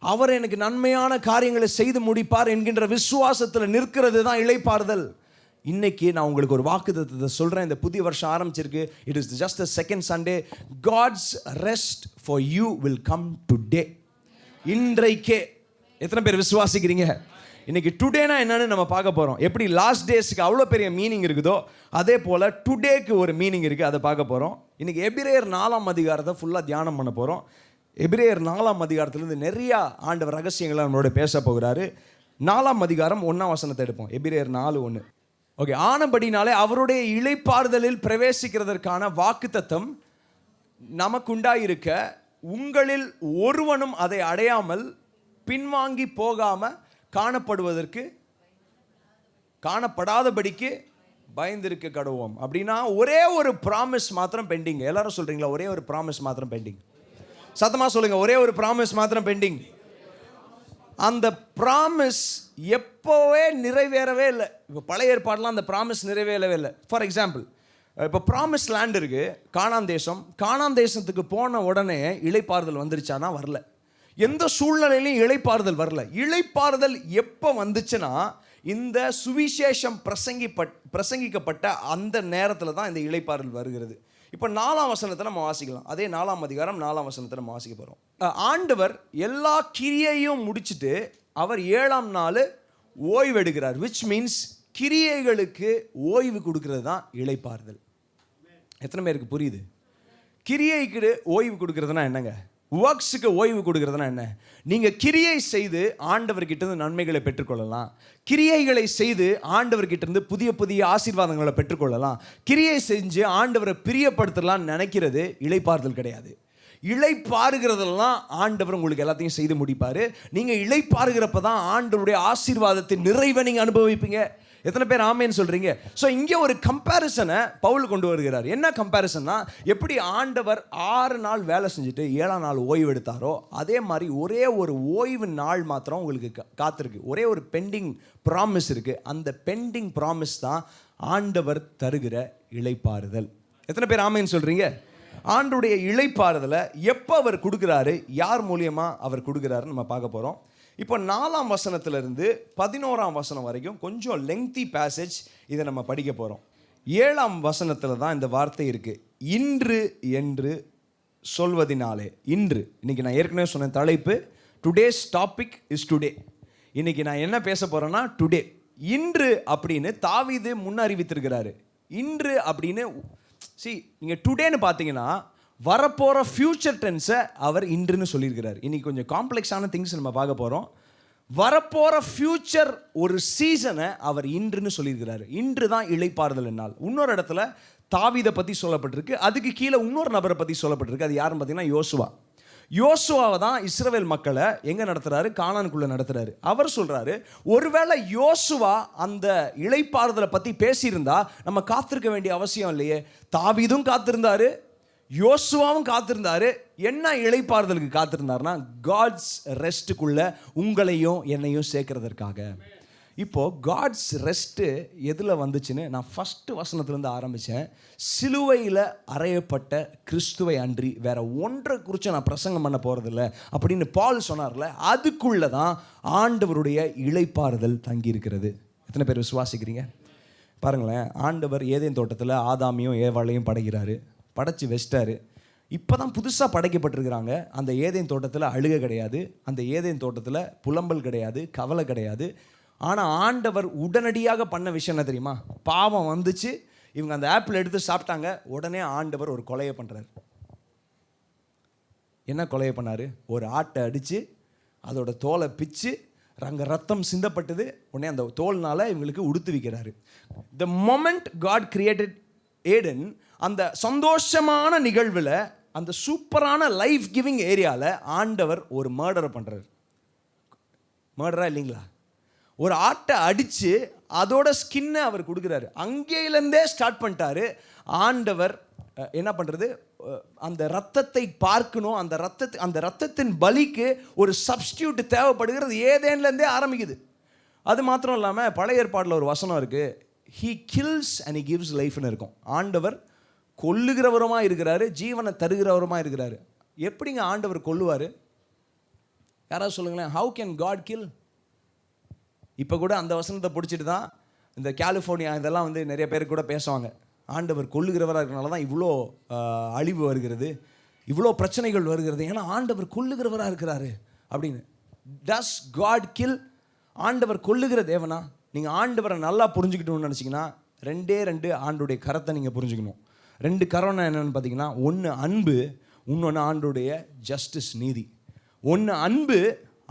அவர் எனக்கு நன்மையான காரியங்களை செய்து முடிப்பார் என்கின்ற விசுவாசத்தில் நிற்கிறது தான் இளைப்பாறுதல். இன்னைக்கு நான் உங்களுக்கு ஒரு வாக்குத்தத்தத்தை சொல்கிறேன். இந்த புதிய வருஷம் ஆரம்பிச்சிருக்கு. It is just the second Sunday. God's rest for you will come today. இன்றைக்கே. எத்தனை பேர் விசுவாசிக்கிறீங்க? இன்னைக்கு டுடேனா என்னன்னு நம்ம பார்க்க போகிறோம். எப்படி லாஸ்ட் டேஸ்க்கு அவ்வளோ பெரிய மீனிங் இருக்குதோ அதே போல் டுடேக்கு ஒரு மீனிங் இருக்குது, அதை பார்க்க போகிறோம். இன்றைக்கி எபிரேயர் 4ஆம் அதிகாரத்தை ஃபுல்லாக தியானம் பண்ண போகிறோம். எபிரேயர் 4ஆம் அதிகாரத்துலேருந்து நிறையா ஆண்டவர் ரகசியங்களை நம்மளோட பேச போகிறாரு. 4ஆம் அதிகாரம் 1ஆம் வசனத்தை எடுப்போம். எபிரேயர் 4:1. ஓகே. ஆனபடினாலே அவருடைய இளைப்பாறுதலில் பிரவேசிக்கிறதற்கான வாக்குத்தத்தம் நமக்குண்டாயிருக்க உங்களில் ஒருவனும் அதை அடையாமல் பின்வாங்கி போகாமல் காணப்படாதபடிக்கு பயந்திருக்க கடவுவோம். அப்படின்னா ஒரே ஒரு ப்ராமிஸ் மாத்திரம் பெண்டிங். எல்லாரும் சொல்றீங்களா? ஒரே ஒரு ப்ராமிஸ் மாத்திரம் பெண்டிங். சத்தமா சொல்லுங்க, ஒரே ஒரு ப்ராமிஸ் மாத்திரம் பெண்டிங். அந்த ப்ராமிஸ் எப்போவே நிறைவேறவே இல்லை. இப்போ பழைய ஏற்பாடுலாம் அந்த ப்ராமிஸ் நிறைவேறவே இல்லை. ஃபார் எக்ஸாம்பிள், இப்போ ப்ராமிஸ் லேண்ட் இருக்கு, கானான் தேசம். கானான் தேசத்துக்கு போன உடனே இளைப்பாறுதல் வந்துருச்சானா? வரல. எந்த சூழ்நிலையிலையும் இளைப்பாறுதல் வரல. இளைப்பாறுதல் எப்போ வந்துச்சுன்னா இந்த சுவிசேஷம் பிரசங்கிக்கப்பட்ட அந்த நேரத்தில் தான் இந்த இளைப்பாறுதல் வருகிறது. இப்போ 4ஆம் வசனத்தை நம்ம வாசிக்கலாம். அதே 4ஆம் அதிகாரம் 4ஆம் வசனத்தை நம்ம வாசிக்க போகிறோம். ஆண்டவர் எல்லா கிரியையும் முடிச்சுட்டு அவர் 7ஆம் நாள் ஓய்வு எடுக்கிறார். விச் மீன்ஸ் கிரியைகளுக்கு ஓய்வு கொடுக்கறது தான் இளைப்பாறுதல். எத்தனை பேருக்கு புரியுது? கிரியைக்கு ஓய்வு கொடுக்கறதுனா என்னங்க? ஒர்க்ஸுக்கு ஓய்வு கொடுக்கறதுனா என்ன? நீங்கள் கிரியை செய்து ஆண்டவர்கிட்டருந்து நன்மைகளை பெற்றுக்கொள்ளலாம். கிரியைகளை செய்து ஆண்டவர்கிட்டருந்து புதிய புதிய ஆசீர்வாதங்களை பெற்றுக்கொள்ளலாம். கிரியை செஞ்சு ஆண்டவரை பிரியப்படுத்தலாம்னு நினைக்கிறது இளைப்பாறுதல் கிடையாது. இளைப்பாறுகிறதெல்லாம் ஆண்டவர் உங்களுக்கு எல்லாத்தையும் செய்து முடிப்பார். நீங்கள் இளைப்பாறுகிறப்ப தான் ஆண்டவருடைய ஆசீர்வாதத்தின் நிறைவை நீங்கள் அனுபவிப்பீங்க. எத்தனை பேர் ஆமேன்னு சொல்கிறீங்க? ஸோ இங்கே ஒரு கம்பேரிசனை பவுல் கொண்டு வருகிறார். என்ன கம்பேரிசன்னா, எப்படி ஆண்டவர் 6 நாள் வேலை செஞ்சுட்டு 7ஆம் நாள் ஓய்வு எடுத்தாரோ அதே மாதிரி ஒரே ஒரு ஓய்வு நாள் மாத்திரம் உங்களுக்கு காத்திருக்கு. ஒரே ஒரு பெண்டிங் ப்ராமிஸ் இருக்குது. அந்த பெண்டிங் ப்ராமிஸ் தான் ஆண்டவர் தருகிற இளைப்பாறுதல். எத்தனை பேர் ஆமேன்னு சொல்கிறீங்க? ஆண்டவருடைய இளைப்பாறுதலை எப்போ அவர் கொடுக்குறாரு, யார் மூலியமாக அவர் கொடுக்குறாருன்னு நம்ம பார்க்க போகிறோம். இப்போ 4ஆம் வசனத்திலிருந்து 11ஆம் வசனம் வரைக்கும் கொஞ்சம் லெங்தி பேசேஜ். இதை நம்ம படிக்க போகிறோம். 7ஆம் வசனத்தில் தான் இந்த வார்த்தை இருக்குது. இன்று என்று சொல்வதினாலே. இன்று, இன்னைக்கு நான் ஏற்கனவே சொன்ன தலைப்பு டுடேஸ் டாபிக் இஸ் டுடே. இன்னைக்கு நான் என்ன பேச போகிறேன்னா டுடே. இன்று அப்படின்னு தாவீது முன்னறிவித்திருக்கிறாரு. இன்று அப்படின்னு நீங்கள் டுடேன்னு பார்த்தீங்கன்னா வரப்போகிற ஃப்யூச்சர் டென்ஸை அவர் இன்றுன்னு சொல்லியிருக்கிறார். இன்றைக்கி கொஞ்சம் காம்ப்ளெக்ஸான திங்ஸ் நம்ம பார்க்க போகிறோம். வரப்போகிற ஃப்யூச்சர் ஒரு சீசனை அவர் இன்றுன்னு சொல்லியிருக்கிறாரு. இன்று தான் இளைப்பாறுதல் நாள். இன்னொரு இடத்துல தாவீதை பற்றி சொல்லப்பட்டிருக்கு, அதுக்கு கீழே இன்னொரு நபரை பற்றி சொல்லப்பட்டிருக்கு. அது யாருன்னு பார்த்தீங்கன்னா யோசுவா. யோசுவாவை தான் இஸ்ரவேல் மக்களை எங்கே நடத்துகிறாரு? கானானுக்குள்ளே நடத்துகிறாரு. அவர் சொல்கிறாரு, ஒருவேளை யோசுவா அந்த இளைப்பாறுதலை பற்றி பேசியிருந்தா நம்ம காத்திருக்க வேண்டிய அவசியம் இல்லையே. தாவீதும் காத்திருந்தாரு, யோசுவாவும் காத்திருந்தாரு. என்ன இளைப்பாறுதலுக்கு காத்திருந்தாருன்னா காட்ஸ் ரெஸ்ட்டுக்குள்ள உங்களையும் என்னையும் சேர்க்கறதற்காக. இப்போ காட்ஸ் ரெஸ்ட்டு எதில் வந்துச்சுன்னு நான் ஃபஸ்ட்டு வசனத்துலேருந்து ஆரம்பித்தேன். சிலுவையில் அறையப்பட்ட கிறிஸ்துவை அன்றி வேற ஒன்றை குறித்து நான் பிரசங்கம் பண்ண போகிறதில்ல அப்படின்னு பால் சொன்னார்ல, அதுக்குள்ளே தான் ஆண்டவருடைய இளைப்பாறுதல் தங்கியிருக்கிறது. எத்தனை பேர் விசுவாசிக்கிறீங்க? பாருங்களேன், ஆண்டவர் ஏதேன் தோட்டத்தில் ஆதாமையும் ஏவாளையும் படைக்கிறாரு, படைச்சி வச்சிட்டாரு. இப்போ தான் புதுசாக படைக்கப்பட்டிருக்கிறாங்க. அந்த ஏதேன் தோட்டத்தில் அழுகை கிடையாது, அந்த ஏதேன் தோட்டத்தில் புலம்பல் கிடையாது, கவலை கிடையாது. ஆனால் ஆண்டவர் உடனடியாக பண்ண விஷயம் என்ன தெரியுமா? பாவம் வந்துச்சு, இவங்க அந்த ஆப்பிள் எடுத்து சாப்பிட்டாங்க, உடனே ஆண்டவர் ஒரு கொலையை பண்ணுறாரு. என்ன கொலையை பண்ணார்? ஒரு ஆட்டை அடித்து அதோட தோலை பிச்சு அங்கே ரத்தம் சிந்தப்பட்டது. உடனே அந்த தோல்னால இவங்களுக்கு உடுத்து வைக்கிறாரு. The moment God created Eden, அந்த சந்தோஷமான நிகழ்வில், அந்த சூப்பரான லைஃப் கிவிங் ஏரியாவில் ஆண்டவர் ஒரு மர்டரை பண்ணுறாரு. மர்டரா இல்லைங்களா? ஒரு ஆட்டை அடித்து அதோட ஸ்கின்னை அவர் கொடுக்குறாரு. அங்கேயிலேருந்தே ஸ்டார்ட் பண்ணிட்டாரு. ஆண்டவர் என்ன பண்ணுறது, அந்த ரத்தத்தை பார்க்கணும், அந்த ரத்தத்தின் பலிக்கு ஒரு சப்ஸ்டியூட் தேவைப்படுகிறது ஏதேன்லேருந்தே ஆரம்பிக்குது. அது மாத்திரம் இல்லாமல் பழைய ஏற்பாட்டில் ஒரு வசனம் இருக்குது, he kills and he gives லைஃப்னு இருக்கும். ஆண்டவர் கொல்லுகிறவருமாக இருக்கிறாரு, ஜீவனை தருகிறவருமாக இருக்கிறாரு. எப்படிங்க ஆண்டவர் கொல்லுவார்? யாராவது சொல்லுங்களேன், ஹவு கேன் காட் கில்? இப்போ கூட அந்த வசனத்தை பிடிச்சிட்டு தான் இந்த கலிஃபோர்னியா இதெல்லாம் வந்து நிறைய பேர் கூட பேசுவாங்க. ஆண்டவர் கொல்லுகிறவராக இருக்கிறனால தான் இவ்வளோ அழிவு வருகிறது, இவ்வளோ பிரச்சனைகள் வருகிறது, ஏன்னா ஆண்டவர் கொல்லுகிறவராக இருக்கிறாரு அப்படின்னு. Does God kill? ஆண்டவர் கொல்லுகிற தேவனா? நீங்கள் ஆண்டவரை நல்லா புரிஞ்சுக்கிட்டோம்னு நினச்சிங்கன்னா ரெண்டு ஆண்டுடைய கரத்தை நீங்கள் புரிஞ்சுக்கணும். 2 கரம் என்னென்னு பார்த்தீங்கன்னா, ஒன்று அன்பு, இன்னொன்று ஆண்டவருடைய ஜஸ்டிஸ், நீதி. ஒன்று அன்பு,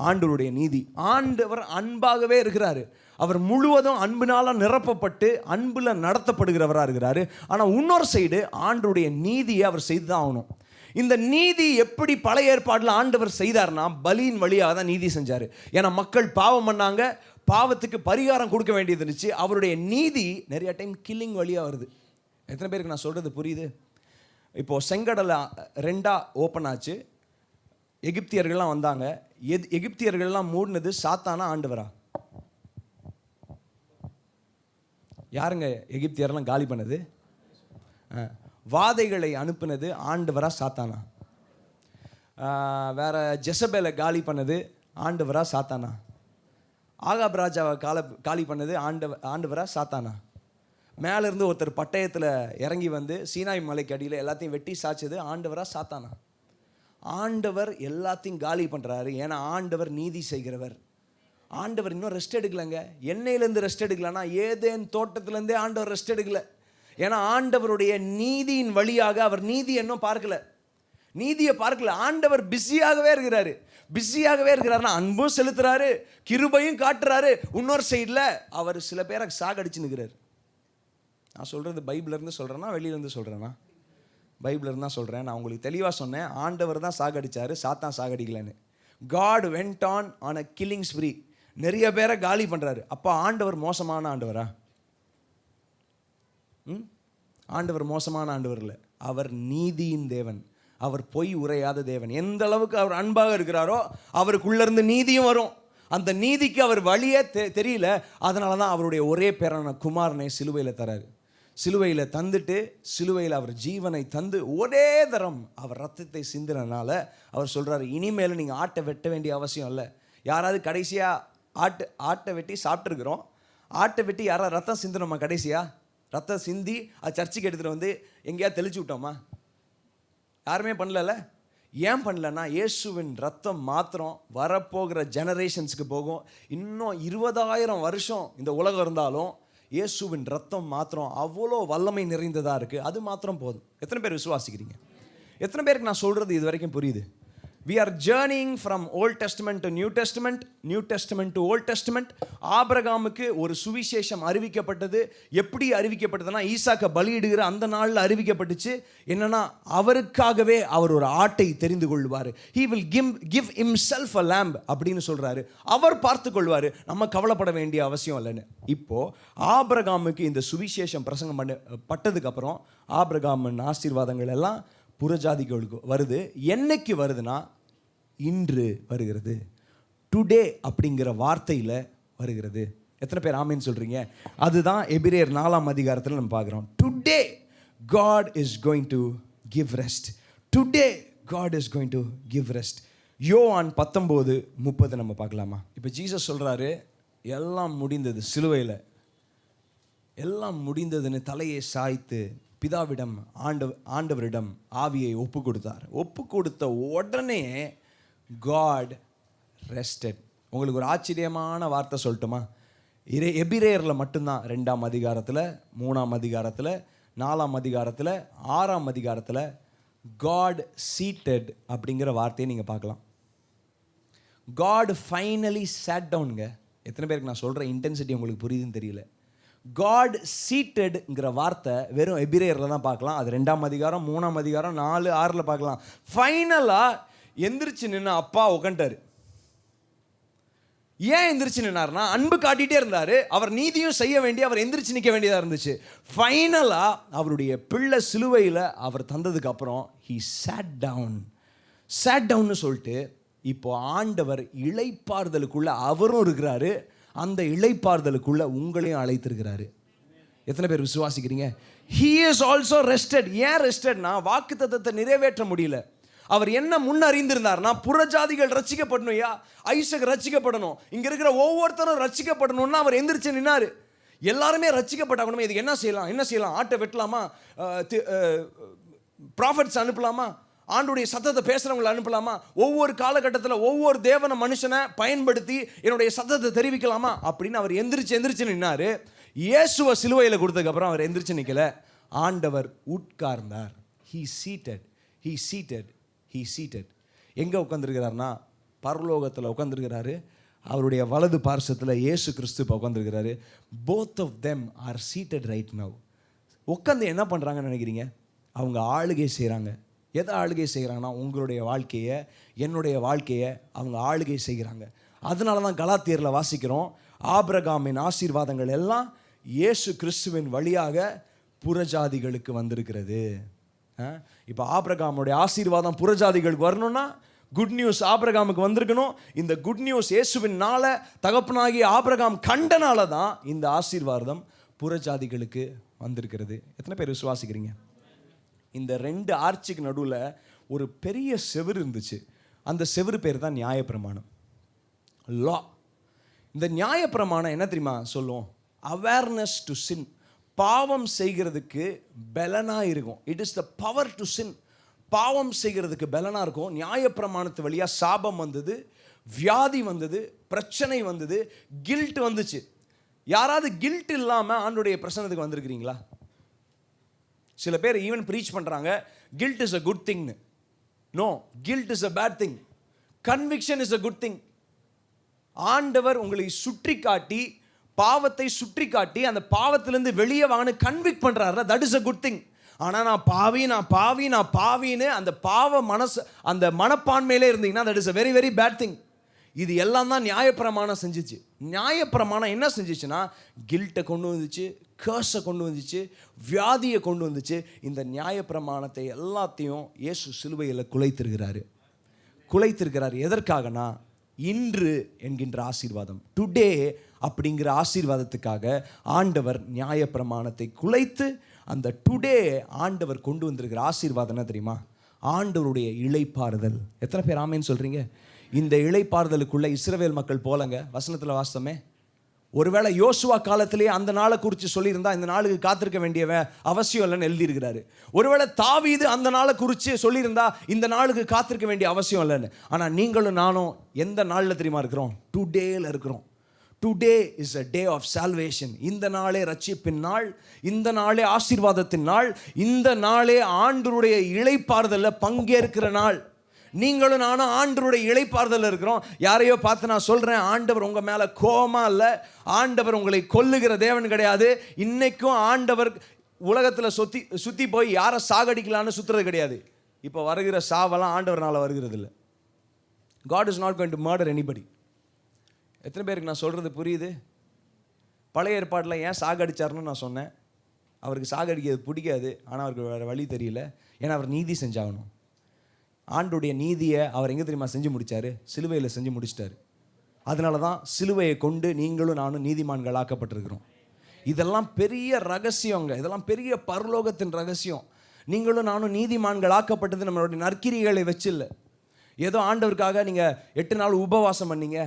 ஆண்டவருடைய நீதி. ஆண்டவர் அன்பாகவே இருக்கிறாரு, அவர் முழுவதும் அன்பினால் நிரப்பப்பட்டு அன்பில் நடத்தப்படுகிறவராக இருக்கிறாரு. ஆனால் இன்னொரு சைடு ஆண்டவருடைய நீதியை அவர் செய்து தான் ஆகணும். இந்த நீதி எப்படி பழைய ஏற்பாட்டில் ஆண்டவர் செய்தார்னா, பலியின் வழியாக தான் நீதி செஞ்சார். ஏன்னா மக்கள் பாவம் பண்ணாங்க, பாவத்துக்கு பரிகாரம் கொடுக்க வேண்டியது இருந்துச்சு. அவருடைய நீதி நிறைய டைம் கில்லிங் வழியாக வருது. எத்தனை பேருக்கு நான் சொல்கிறது புரியுது? இப்போது செங்கடலை 2 ஓப்பன் ஆச்சு, எகிப்தியர்கள்லாம் வந்தாங்க. எகிப்தியர்கள்லாம் மூடினது சாத்தானா ஆண்டவரா? யாருங்க எகிப்தியர்லாம் காலி பண்ணது? வாதைகளை அனுப்புனது ஆண்டவரா சாத்தானா? வேற ஜெசபேலை காலி பண்ணது ஆண்டவரா சாத்தானா? ஆகாப் ராஜாவை காலி பண்ணது ஆண்டவரா சாத்தானா? மேலேருந்து ஒருத்தர் பட்டயத்தில் இறங்கி வந்து சீனாய் மலைக்கு அடியில் எல்லாத்தையும் வெட்டி சாய்ச்சது ஆண்டவரா சாத்தானா? ஆண்டவர் எல்லாத்தையும் காலி பண்ணுறாரு. ஏன்னா ஆண்டவர் நீதி செய்கிறவர். ஆண்டவர் இன்னும் ரெஸ்ட் எடுக்கலைங்க. எண்ணெயிலேருந்து ரெஸ்ட் எடுக்கலன்னா ஏதேன் தோட்டத்திலேருந்தே ஆண்டவர் ரெஸ்ட் எடுக்கலை. ஏன்னா ஆண்டவருடைய நீதியின் வழியாக அவர் நீதி இன்னும் பார்க்கல, நீதியை பார்க்கல. ஆண்டவர் பிஸியாகவே இருக்கிறாருன்னா அன்பும் செலுத்துறாரு, கிருபையும் காட்டுறாரு. இன்னொரு சைடில் அவர் சில பேரை சாகடிச்சு நிற்கிறார். நான் சொல்கிறது பைபிள்லேருந்து சொல்கிறேன்னா வெளியிலேருந்து சொல்கிறேன்னா? பைபிள்லேருந்து தான் சொல்கிறேன். நான் உங்களுக்கு தெளிவாக சொன்னேன், ஆண்டவர் தான் சாகடிச்சார், சாத்தான் சாகடிக்கலன்னு. God went on a killing spree. நிறைய பேரை காலி பண்ணுறாரு. அப்போ ஆண்டவர் மோசமான ஆண்டவரா? ஆண்டவர் மோசமான ஆண்டவர் இல்லை, அவர் நீதியின் தேவன், அவர் பொய் உரையாத தேவன். எந்த அளவுக்கு அவர் அன்பாக இருக்கிறாரோ அவருக்குள்ளேருந்து நீதியும் வரும். அந்த நீதிக்கு அவர் வழியே தெரியல. அதனால தான் அவருடைய ஒரே பேரான குமாரனை சிலுவையில் தராரு. சிலுவையில் தந்துட்டு, சிலுவையில் அவர் ஜீவனை தந்து ஒரே தரம் அவர் ரத்தத்தை சிந்தினால அவர் சொல்கிறாரு, இனிமேல் நீங்கள் ஆட்டை வெட்ட வேண்டிய அவசியம் இல்லை. யாராவது கடைசியாக ஆட்டை வெட்டி சாப்பிட்ருக்குறோம், ஆட்டை வெட்டி யாராவது ரத்தம் சிந்தணுமா? கடைசியாக ரத்தம் சிந்தி அது சர்ச்சுக்கு எடுத்துகிட்டு வந்து எங்கேயாவது தெளிச்சு விட்டோமா? யாருமே பண்ணல. ஏன் பண்ணலன்னா, இயேசுவின் ரத்தம் மாத்திரம் வரப்போகிற ஜெனரேஷன்ஸுக்கு போகும். இன்னும் 20,000 வருஷம் இந்த உலகம் இருந்தாலும் இயேசுவின் ரத்தம் மாத்திரம் அவ்வளோ வல்லமை நிறைந்ததாக இருக்குது. அது மாத்திரம் போதும். எத்தனை பேர் விசுவாசிக்கிறீங்க? எத்தனை பேருக்கு நான் சொல்கிறது இது வரைக்கும் புரியுது? We are journeying from Old Testament to New Testament, New Testament to Old Testament. ஆபிரகாமுக்கு ஒரு சுவிசேஷம் அறிவிக்கப்பட்டது. எப்படி அறிவிக்கப்பட்டதுன்னா, ஈசாக்கை பலியிடுகிற அந்த நாளில் அறிவிக்கப்பட்டுச்சு. என்னன்னா, அவருக்காகவே அவர் ஒரு ஆட்டை தெரிந்து கொள்வார். He will give himself a lamb அப்படின்னு சொல்கிறாரு. அவர் பார்த்து கொள்வார், நம்ம கவலைப்பட வேண்டிய அவசியம் இல்லைன்னு. இப்போது ஆபிரகாமுக்கு இந்த சுவிசேஷம் பிரசங்கம் பட்டதுக்கப்புறம் ஆபிரகாமின் ஆசீர்வாதங்கள் எல்லாம் புறஜாதிகளுக்கு வருது. என்னைக்கு வருதுன்னா, இன்று வருகிறது. டுடே அப்படிங்கிற வார்த்தையில் வருகிறது. எத்தனை பேர் ஆமேன்னு சொல்கிறீங்க? அதுதான் எபிரேயர் 4ஆம் அதிகாரத்தில் நம்ம பார்க்குறோம். Today God is going to give rest. Today God is going to give rest. Yovan 19:30 நம்ம பார்க்கலாமா? இப்போ ஜீசஸ் சொல்கிறாரு, எல்லாம் முடிந்தது. சிலுவையில் எல்லாம் முடிந்ததுன்னு தலையை சாய்த்து பிதாவிடம் ஆண்டவரிடம் ஆவியை ஒப்பு கொடுத்தார். ஒப்பு கொடுத்த உடனே காட் ரெஸ்டட். உங்களுக்கு ஒரு ஆச்சரியமான வார்த்தை சொல்லட்டுமா? எபிரேயரில் மட்டும்தான் 2ஆம் அதிகாரத்தில், 3ஆம் அதிகாரத்தில், 4ஆம் அதிகாரத்தில், 6ஆம் அதிகாரத்தில் காட் சீட்டட் அப்படிங்கிற வார்த்தையை நீங்கள் பார்க்கலாம். காட் ஃபைனலி சேட் டவுனுங்க. எத்தனை பேருக்கு நான் சொல்கிற இன்டென்சிட்டி உங்களுக்கு புரியுதுன்னு தெரியல. காட் சீட்டட்ங்கிற வார்த்தை வெறும் எபிரேயரில் தான் பார்க்கலாம். அது 2ஆம் அதிகாரம், 3ஆம் அதிகாரம், 4, 6 பார்க்கலாம். ஃபைனலாக எந்திரிச்சு நின்று அப்பா உட்காந்துட்டாரு. ஏன் எந்திரிச்சு நின்னார்னா, அன்பு காட்டிகிட்டே இருந்தார். அவர் நீதியும் செய்ய வேண்டிய, அவர் எந்திரிச்சு நிற்க வேண்டியதாக இருந்துச்சு. ஃபைனலாக அவருடைய பிள்ளை சிலுவையில் அவர் தந்ததுக்கு அப்புறம் he sat down சொல்லிட்டு இப்போ ஆண்டவர் இளைப்பாறுதலுக்குள்ள அவரும் இருக்கிறாரு, அந்த இளைப்பாறுதலுக்குள்ள உங்களையும் அழைத்திருக்கிறாரு. எத்தனை பேர் விசுவாசிக்கிறீங்க? he is also rested. ஏன் ரெஸ்டட்னா, வாக்குத்தத்தத்தை நிறைவேற்ற முடியல. அவர் என்ன முன் அறிந்திருந்தார்னா, புறஜாதிகள் ரட்சிக்கப்படணும்யா, ஐசக் ரட்சிக்கப்படணும், இங்க இருக்கிற ஒவ்வொருத்தரும் ரட்சிக்கப்படணும்னா அவர் எந்திரிச்சு நின்னாரு. எல்லாருமே ரட்சிக்கப்பட்டாகணுமே, இதுக்கு என்ன செய்யலாம்? ஆட்டை வெட்டலாமா? ப்ராஃபட்ஸ் அனுப்பலாமா? ஆண்டுடைய சத்தத்தை பேசுறவங்களை அனுப்பலாமா? ஒவ்வொரு காலகட்டத்தில் ஒவ்வொரு தேவன மனுஷனை பயன்படுத்தி என்னுடைய சத்தத்தை தெரிவிக்கலாமா அப்படின்னு அவர் எந்திரிச்சு நின்னாரு. இயேசுவை சிலுவையில் கொடுத்ததுக்கு அப்புறம் அவர் எந்திரிச்சு நிற்கல, ஆண்டவர் உட்கார்ந்தார். he seated. எங்கே உட்காந்துருக்கிறார்னா, பரலோகத்தில் உட்காந்துருக்கிறாரு. அவருடைய வலது பார்சத்தில் இயேசு கிறிஸ்து இப்போ உட்காந்துருக்கிறாரு. Both of them are seated right now. உட்காந்து என்ன பண்ணுறாங்கன்னு நினைக்கிறீங்க? அவங்க ஆளுகை செய்கிறாங்க. எதை ஆளுகை செய்கிறாங்கன்னா, உங்களுடைய வாழ்க்கையை, என்னுடைய வாழ்க்கையை அவங்க ஆளுகை செய்கிறாங்க. அதனால தான் கலாத்தியரில் வாசிக்கிறோம், ஆபிரகாமின் ஆசீர்வாதங்கள் எல்லாம் இயேசு கிறிஸ்துவின் வழியாக புறஜாதிகளுக்கு வந்திருக்கிறது. இப்போ ஆபிரகாமுடைய ஆசீர்வாதம் புறஜாதிகளுக்கு வரணும்னா குட் நியூஸ் ஆபிரகாமுக்கு வந்திருக்கணும். இந்த குட் நியூஸ் இயேசுவினால தகப்பனாகி ஆபிரகாம் கண்டனால தான் இந்த ஆசீர்வாதம் புறஜாதிகளுக்கு வந்திருக்கிறது. எத்தனை பேர் விசுவாசிக்கிறீங்க? இந்த ரெண்டு ஆர்ச்சிக்கு நடுவில் ஒரு பெரிய செவுரு இருந்துச்சு. அந்த செவுரு பேர் தான் நியாயப்பிரமாணம், லா. இந்த நியாயப்பிரமாணம் என்ன தெரியுமா சொல்லும்? Awareness to sin. பாவம் செய்கிறதுக்கு பலனாக இருக்கும். It is the power to sin. பாவம் செய்கிறதுக்கு பலனாக இருக்கும். நியாயப்பிரமாணத்து வழியாக சாபம் வந்தது, வியாதி வந்தது, பிரச்சனை வந்தது, கில்ட் வந்துச்சு. யாராவது கில்ட் இல்லாமல் ஆண்டுடைய பிரசன்னத்துக்கு வந்திருக்கிறீங்களா? சில பேர் ஈவன் ப்ரீச் பண்ணுறாங்க, கில்ட் இஸ் அ குட் திங்னு. No, guilt is a bad thing. Conviction is a good thing. ஆண்டவர் உங்களை சுற்றி காட்டி, பாவத்தை சுற்றி காட்டி, அந்த பாவத்திலிருந்து வெளியே வாங்க கன்விக்ட் பண்ணுறாரு. That is a good thing. ஆனால் நான் பாவின்னு அந்த பாவ மனசு, அந்த மனப்பான்மையிலே இருந்தீங்கன்னா that is a very very bad thing. இது எல்லாம் தான் நியாயப்பிரமாணம் செஞ்சிச்சு. நியாயப்பிரமாணம் என்ன செஞ்சிச்சுன்னா, கில்ட்டை கொண்டு வந்துச்சு, கர்ஸை கொண்டு வந்துச்சு, வியாதியை கொண்டு வந்துச்சு. இந்த நியாயப்பிரமாணத்தை எல்லாத்தையும் இயேசு சிலுவையில் குலைத்திருக்கிறார். எதற்காகனா, இன்று என்கின்ற ஆசீர்வாதம், டுடே அப்படிங்கிற ஆசீர்வாதத்துக்காக ஆண்டவர் நியாயப்பிரமாணத்தை குலைத்து, அந்த டுடே ஆண்டவர் கொண்டு வந்திருக்கிற ஆசீர்வாதம் என்ன தெரியுமா? ஆண்டவருடைய இளைப்பாறுதல். எத்தனை பேர் ஆமேன்னு சொல்றீங்க? இந்த இளைப்பாறுதலுக்குள்ள இஸ்ரவேல் மக்கள் போலங்க. வசனத்தில் வாசமே, ஒருவேளை யோசுவா காலத்திலேயே அந்த நாளை குறித்து சொல்லியிருந்தா இந்த நாளுக்கு காத்திருக்க வேண்டிய அவசியம் இல்லைன்னு எழுதியிருக்கிறாரு. ஒருவேளை தாவீது அந்த நாளை குறித்து சொல்லியிருந்தா இந்த நாளுக்கு காத்திருக்க வேண்டிய அவசியம் இல்லைன்னு. ஆனால் நீங்களும் நானும் எந்த நாளில் தெரியுமா இருக்கிறோம்? டுடேல இருக்கிறோம். Today is a day of salvation. இந்த நாளே ரட்சிப்பின் நாள், இந்த நாளே ஆசீர்வாதத்தின் நாள், இந்த நாளே ஆண்டவருடைய இளைப்பாறுதலில் பங்கேற்கிற நாள். நீங்களும் நானும் ஆண்டவருடைய இளைப்பாறுதல் இருக்கிறோம். யாரையோ பார்த்து நான் சொல்கிறேன், ஆண்டவர் உங்கள் மேலே கோபமா இல்லை, ஆண்டவர் உங்களை கொல்லுகிற தேவன் கிடையாது. இன்னைக்கும் ஆண்டவர் உலகத்தில் சுற்றி போய் யாரை சாகடிக்கலான்னு சுற்றுறது கிடையாது. இப்போ வருகிற சாவெல்லாம் ஆண்டவர்னால வருகிறது இல்லை. God is not going to murder anybody. எத்தனை பேருக்கு நான் சொல்கிறது புரியுது? பழைய ஏற்பாட்டில் ஏன் சாகடிச்சார்னு நான் சொன்னேன். அவருக்கு சாகடிக்கிறது பிடிக்காது, ஆனால் அவருக்கு வேறு வழி தெரியல. ஏன்னா அவர் நீதி செஞ்சாகணும். ஆண்டுடைய நீதியை அவர் எங்கே தெரியுமா செஞ்சு முடித்தார்? சிலுவையில் செஞ்சு முடிச்சிட்டாரு. அதனால தான் சிலுவையை கொண்டு நீங்களும் நானும் நீதிமான்கள் ஆக்கப்பட்டிருக்கிறோம். இதெல்லாம் பெரிய ரகசியங்க. இதெல்லாம் பெரிய பரலோகத்தின் ரகசியம். நீங்களும் நானும் நீதிமான்கள் ஆக்கப்பட்டது நம்மளுடைய நற்கிரிகளை வச்சு இல்லை. ஏதோ ஆண்டவருக்காக நீங்கள் 8 நாள் உபவாசம் பண்ணீங்க,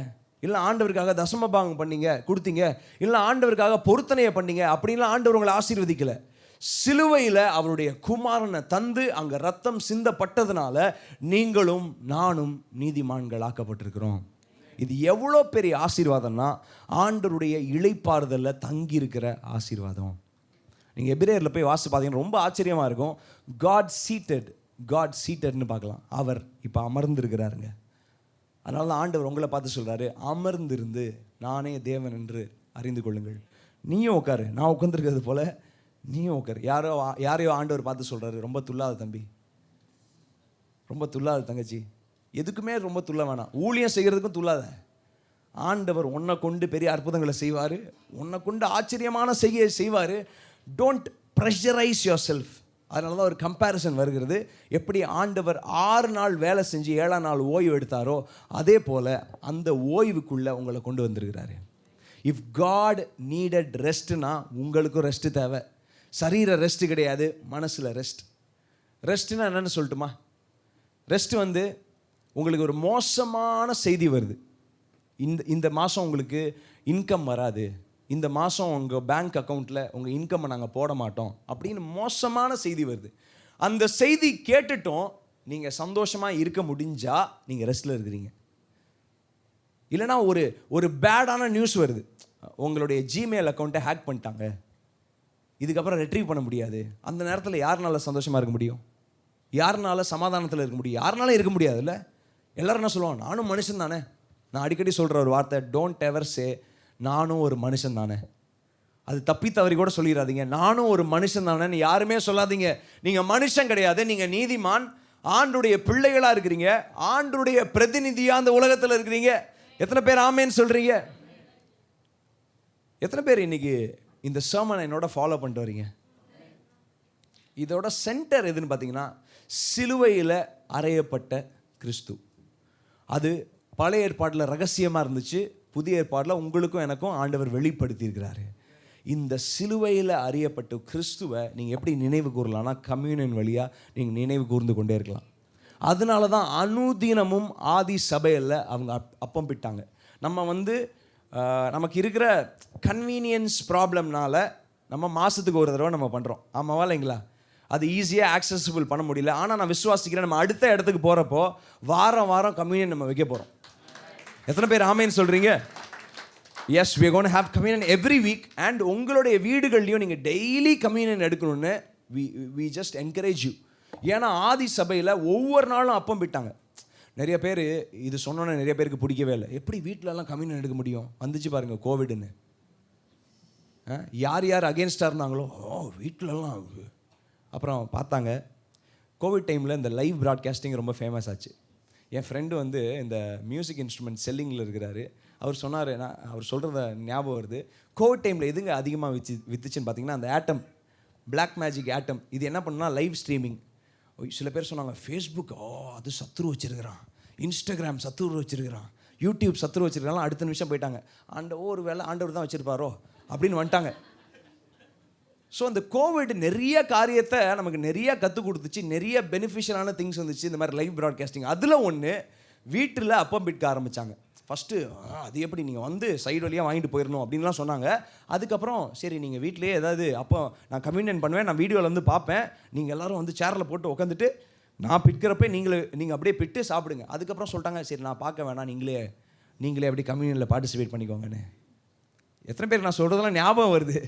இல்லை ஆண்டவருக்காக தசமபாகம் பண்ணீங்க கொடுத்தீங்க, இல்லை ஆண்டவருக்காக பொருத்தனையை பண்ணீங்க, அப்படின்லாம் ஆண்டவர் உங்களை ஆசீர்வதிக்கலை. சிலுவையில் அவருடைய குமாரனை தந்து அங்கே ரத்தம் சிந்தப்பட்டதுனால நீங்களும் நானும் நீதிமான்கள் ஆக்கப்பட்டிருக்கிறோம். இது எவ்வளோ பெரிய ஆசீர்வாதம்னா, ஆண்டவருடைய இளைப்பாறுதலில் தங்கி இருக்கிற ஆசீர்வாதம். நீங்கள் எபிரேயரில் போய் வாசி பார்த்தீங்கன்னா ரொம்ப ஆச்சரியமாக இருக்கும். காட் சீட்டட்னு பார்க்கலாம். அவர் இப்போ அமர்ந்திருக்கிறாருங்க. அதனால தான் ஆண்டவர் உங்களை பார்த்து சொல்கிறாரு, அமர்ந்திருந்து நானே தேவன் என்று அறிந்து கொள்ளுங்கள். நீயும் உட்காரு, நான் உட்காந்துருக்கிறது போல நீயும் உட்காரு. யாரையோ ஆண்டவர் பார்த்து சொல்கிறாரு, ரொம்ப துள்ளாத தம்பி, ரொம்ப துள்ளாத தங்கச்சி, எதுக்குமே ரொம்ப துள்ள வேணாம், ஊழியம் செய்கிறதுக்கும் துள்ளாத, ஆண்டவர் உன்னை கொண்டு பெரிய அற்புதங்களை செய்வார், உன்னை கொண்டு ஆச்சரியமான செய்வார். Don't pressurise your self. அதனால தான் ஒரு கம்பேரிசன் வருகிறது. எப்படி ஆண்டவர் 6 நாள் வேலை செஞ்சு 7ஆம் நாள் ஓய்வு எடுத்தாரோ அதே போல் அந்த ஓய்வுக்குள்ளே உங்களை கொண்டு வந்திருக்கிறாரு. இஃப் காட் நீடட் ரெஸ்ட்னா உங்களுக்கும் ரெஸ்ட்டு தேவை. சரீர ரெஸ்ட்டு கிடையாது, மனசில் ரெஸ்ட். ரெஸ்ட்டுனா என்னென்னு சொல்லட்டுமா? ரெஸ்ட் வந்து உங்களுக்கு ஒரு மோசமான செய்தி வருது. இந்த மாதம் உங்களுக்கு இன்கம் வராது, இந்த மாதம் உங்கள் பேங்க் அக்கௌண்ட்டில் உங்கள் இன்கம்மை நாங்கள் போட மாட்டோம் அப்படின்னு மோசமான செய்தி வருது. அந்த செய்தி கேட்டுட்டும் நீங்கள் சந்தோஷமாக இருக்க முடிஞ்சால் நீங்கள் ரெஸ்ட்டில் இருக்கிறீங்க. இல்லைனா ஒரு பேடான நியூஸ் வருது, உங்களுடைய ஜிமெயில் அக்கௌண்ட்டை ஹேக் பண்ணிட்டாங்க, இதுக்கப்புறம் ரெட்ரீவ் பண்ண முடியாது. அந்த நேரத்தில் யாருனால சந்தோஷமாக இருக்க முடியும்? யாருனால சமாதானத்தில் இருக்க முடியும்? யாருனாலும் இருக்க முடியாதுல்ல. எல்லோரும் என்ன சொல்லுவாங்க? நானும் மனுஷன் தானே. நான் அடிக்கடி சொல்கிற ஒரு வார்த்தை, டோன்ட் எவர் சே நானும் ஒரு மனுஷன் தானே. அது தப்பி தவறி கூட சொல்லிடாதீங்க. நானும் ஒரு மனுஷன் தானேன்னு யாருமே சொல்லாதீங்க. நீங்கள் மனுஷன் கிடையாது, நீங்கள் நீதிமான், ஆண்டுடைய பிள்ளைகளாக இருக்கிறீங்க, ஆண்டுடைய பிரதிநிதியாக அந்த உலகத்தில் இருக்கிறீங்க. எத்தனை பேர் ஆமேன்னு சொல்கிறீங்க? எத்தனை பேர் இன்னைக்கு இந்த சர்மனை என்னோட ஃபாலோ பண்ணிட்டு வரீங்க? இதோட சென்டர் எதுன்னு பார்த்தீங்கன்னா, சிலுவையில் அறையப்பட்ட கிறிஸ்து. அது பழைய ஏற்பாட்டில் ரகசியமாக இருந்துச்சு, புதிய ஏற்பாட்டில் உங்களுக்கும் எனக்கும் ஆண்டவர் வெளிப்படுத்தியிருக்கிறாரு. இந்த சிலுவையில் அறியப்பட்ட கிறிஸ்துவை நீங்கள் எப்படி நினைவு கூறலாம்னா, கம்யூனியன் வழியாக நீங்கள் நினைவு கூர்ந்து கொண்டே இருக்கலாம். அதனால தான் அனுதினமும் ஆதி சபையில் அவங்க அப்பம் பிட்டாங்க. நம்ம வந்து நமக்கு இருக்கிற கன்வீனியன்ஸ் ப்ராப்ளம்னால நம்ம மாதத்துக்கு ஒரு தடவை நம்ம பண்ணுறோம், ஆமாவா இல்லைங்களா? அது ஈஸியாக ஆக்சசிபிள் பண்ண முடியல. ஆனால் நான் விசுவாசிக்கிறேன், நம்ம அடுத்த இடத்துக்கு போகிறப்போ வாரம் வாரம் கம்யூனியன் நம்ம வைக்க போகிறோம். எத்தனை பேர் ஆமேன்னு சொல்கிறீங்க? Yes, we are going to have communion every week. and உங்களுடைய வீடுகள்லையும் நீங்கள் டெய்லி கம்யூனியன் எடுக்கணும்னு we just encourage you. ஏன்னா ஆதி சபையில் ஒவ்வொரு நாளும் அப்பம் பிட்டாங்க. நிறைய பேர் இது சொன்னோன்னே நிறைய பேருக்கு பிடிக்கவே இல்லை. எப்படி வீட்டிலலாம் கம்யூனியன் எடுக்க முடியும்? வந்துச்சு பாருங்கள் கோவிட்னு. யார் யார் அகேன்ஸ்டாக இருந்தாங்களோ வீட்டிலலாம். அப்புறம் பார்த்தாங்க கோவிட் டைமில் இந்த லைவ் ப்ராட்காஸ்டிங் ரொம்ப ஃபேமஸ் ஆச்சு. என் ஃப்ரெண்டு வந்து இந்த மியூசிக் இன்ஸ்ட்ருமெண்ட் செல்லிங்கில் இருக்கிறாரு. அவர் சொன்னார், அவர் சொல்கிறத ஞாபகம் வருது, கோவிட் டைமில் எதுங்க அதிகமாக வித்துச்சுன்னு பார்த்தீங்கன்னா அந்த ஆட்டம், பிளாக் மேஜிக் ஆட்டம். இது என்ன பண்ணுன்னா லைவ் ஸ்ட்ரீமிங். சில பேர் சொன்னாங்க ஃபேஸ்புக் அது சத்துரு வச்சுருக்கிறான், இன்ஸ்டாகிராம் சத்துரு வச்சுருக்கிறான், யூடியூப் சத்துரு வச்சுருக்காங்க. அடுத்த நிமிஷம் போயிட்டாங்க, ஒரு வேளை ஆண்டவர் தான் வச்சுருப்பாரோ அப்படின்னு வந்துட்டாங்க. ஸோ அந்த கோவிட் நிறைய காரியத்தை நமக்கு நிறைய கற்றுக் கொடுத்துச்சு, நிறைய பெனிஃபிஷியலான திங்ஸ் வந்துச்சு இந்த மாதிரி லைவ் ப்ராட்காஸ்டிங். அதில் ஒன்று, வீட்டில் அப்பம் பிட்க ஆரம்பித்தாங்க. ஃபஸ்ட்டு அது எப்படி நீங்கள் வந்து சைடு வழியாக வாங்கிட்டு போயிடணும் அப்படின்லாம் சொன்னாங்க. அதுக்கப்புறம் சரி நீங்கள் வீட்டிலேயே ஏதாவது அப்போ நான் கம்யூனியன் பண்ணுவேன், நான் வீடியோவில் வந்து பார்ப்பேன், நீங்கள் எல்லோரும் வந்து சேரில் போட்டு உட்காந்துட்டு நான் பிட்கிறப்ப நீங்கள் அப்படியே பிட்டு சாப்பிடுங்க. அதுக்கப்புறம் சொல்லிட்டாங்க சரி நான் பார்க்க வேணாம், நீங்களே அப்படியே கம்யூனியனில் பார்ட்டிசிபேட் பண்ணிக்கோங்கன்னு. எத்தனை பேர் நான் சொல்கிறதெல்லாம் ஞாபகம் வருது?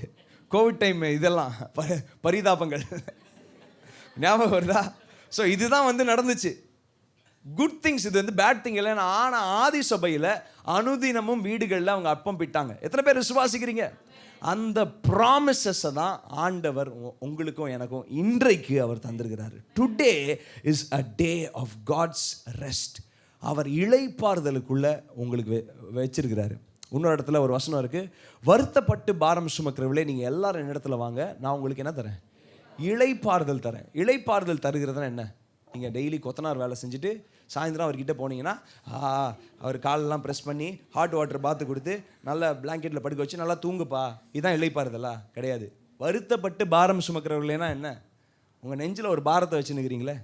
கோவிட் டைம் இதெல்லாம் பரிதாபங்கள் ஞாபகம் வருதா? ஸோ இதுதான் வந்து நடந்துச்சு. குட் திங்ஸ், இது வந்து பேட் திங் இல்லைன்னா. ஆனால் ஆதி சபையில் அனுதினமும் வீடுகளில் அவங்க அப்பம் பிட்டாங்க. எத்தனை பேர் விசுவாசிக்கிறீங்க? அந்த ப்ராமிசஸை தான் ஆண்டவர் உங்களுக்கும் எனக்கும் இன்றைக்கு அவர் தந்திருக்கிறாரு. Today is a day of God's rest. அவர் இளைப்பாறுதலுக்குள்ளே உங்களுக்கு வச்சிருக்கிறாரு. இன்னொரு இடத்துல ஒரு வசனம் இருக்குது, வருத்தப்பட்டு பாரம் சுமக்கிறவர்களே நீங்கள் எல்லாரும் என்ன இடத்துல வாங்க, நான் உங்களுக்கு என்ன தரேன்? இளைப்பாறுதல் தரேன். இளைப்பாறுதல் தருகிறதுனா என்ன? நீங்கள் டெய்லி கொத்தனார் வேலை செஞ்சுட்டு சாயந்தரம் அவர்கிட்ட போனீங்கன்னா அவர் காலெல்லாம் ப்ரெஸ் பண்ணி ஹாட் வாட்டர் பாத்து கொடுத்து நல்லா பிளாங்கெட்டில் படுக்க வச்சு நல்லா தூங்குப்பா, இதுதான் இளைப்பாறுதலா? கிடையாது. வருத்தப்பட்டு பாரம் சுமக்கிறவர்களேனா என்ன? உங்கள் நெஞ்சில் ஒரு பாரத்தை வச்சுன்னுக்கிறீங்களே,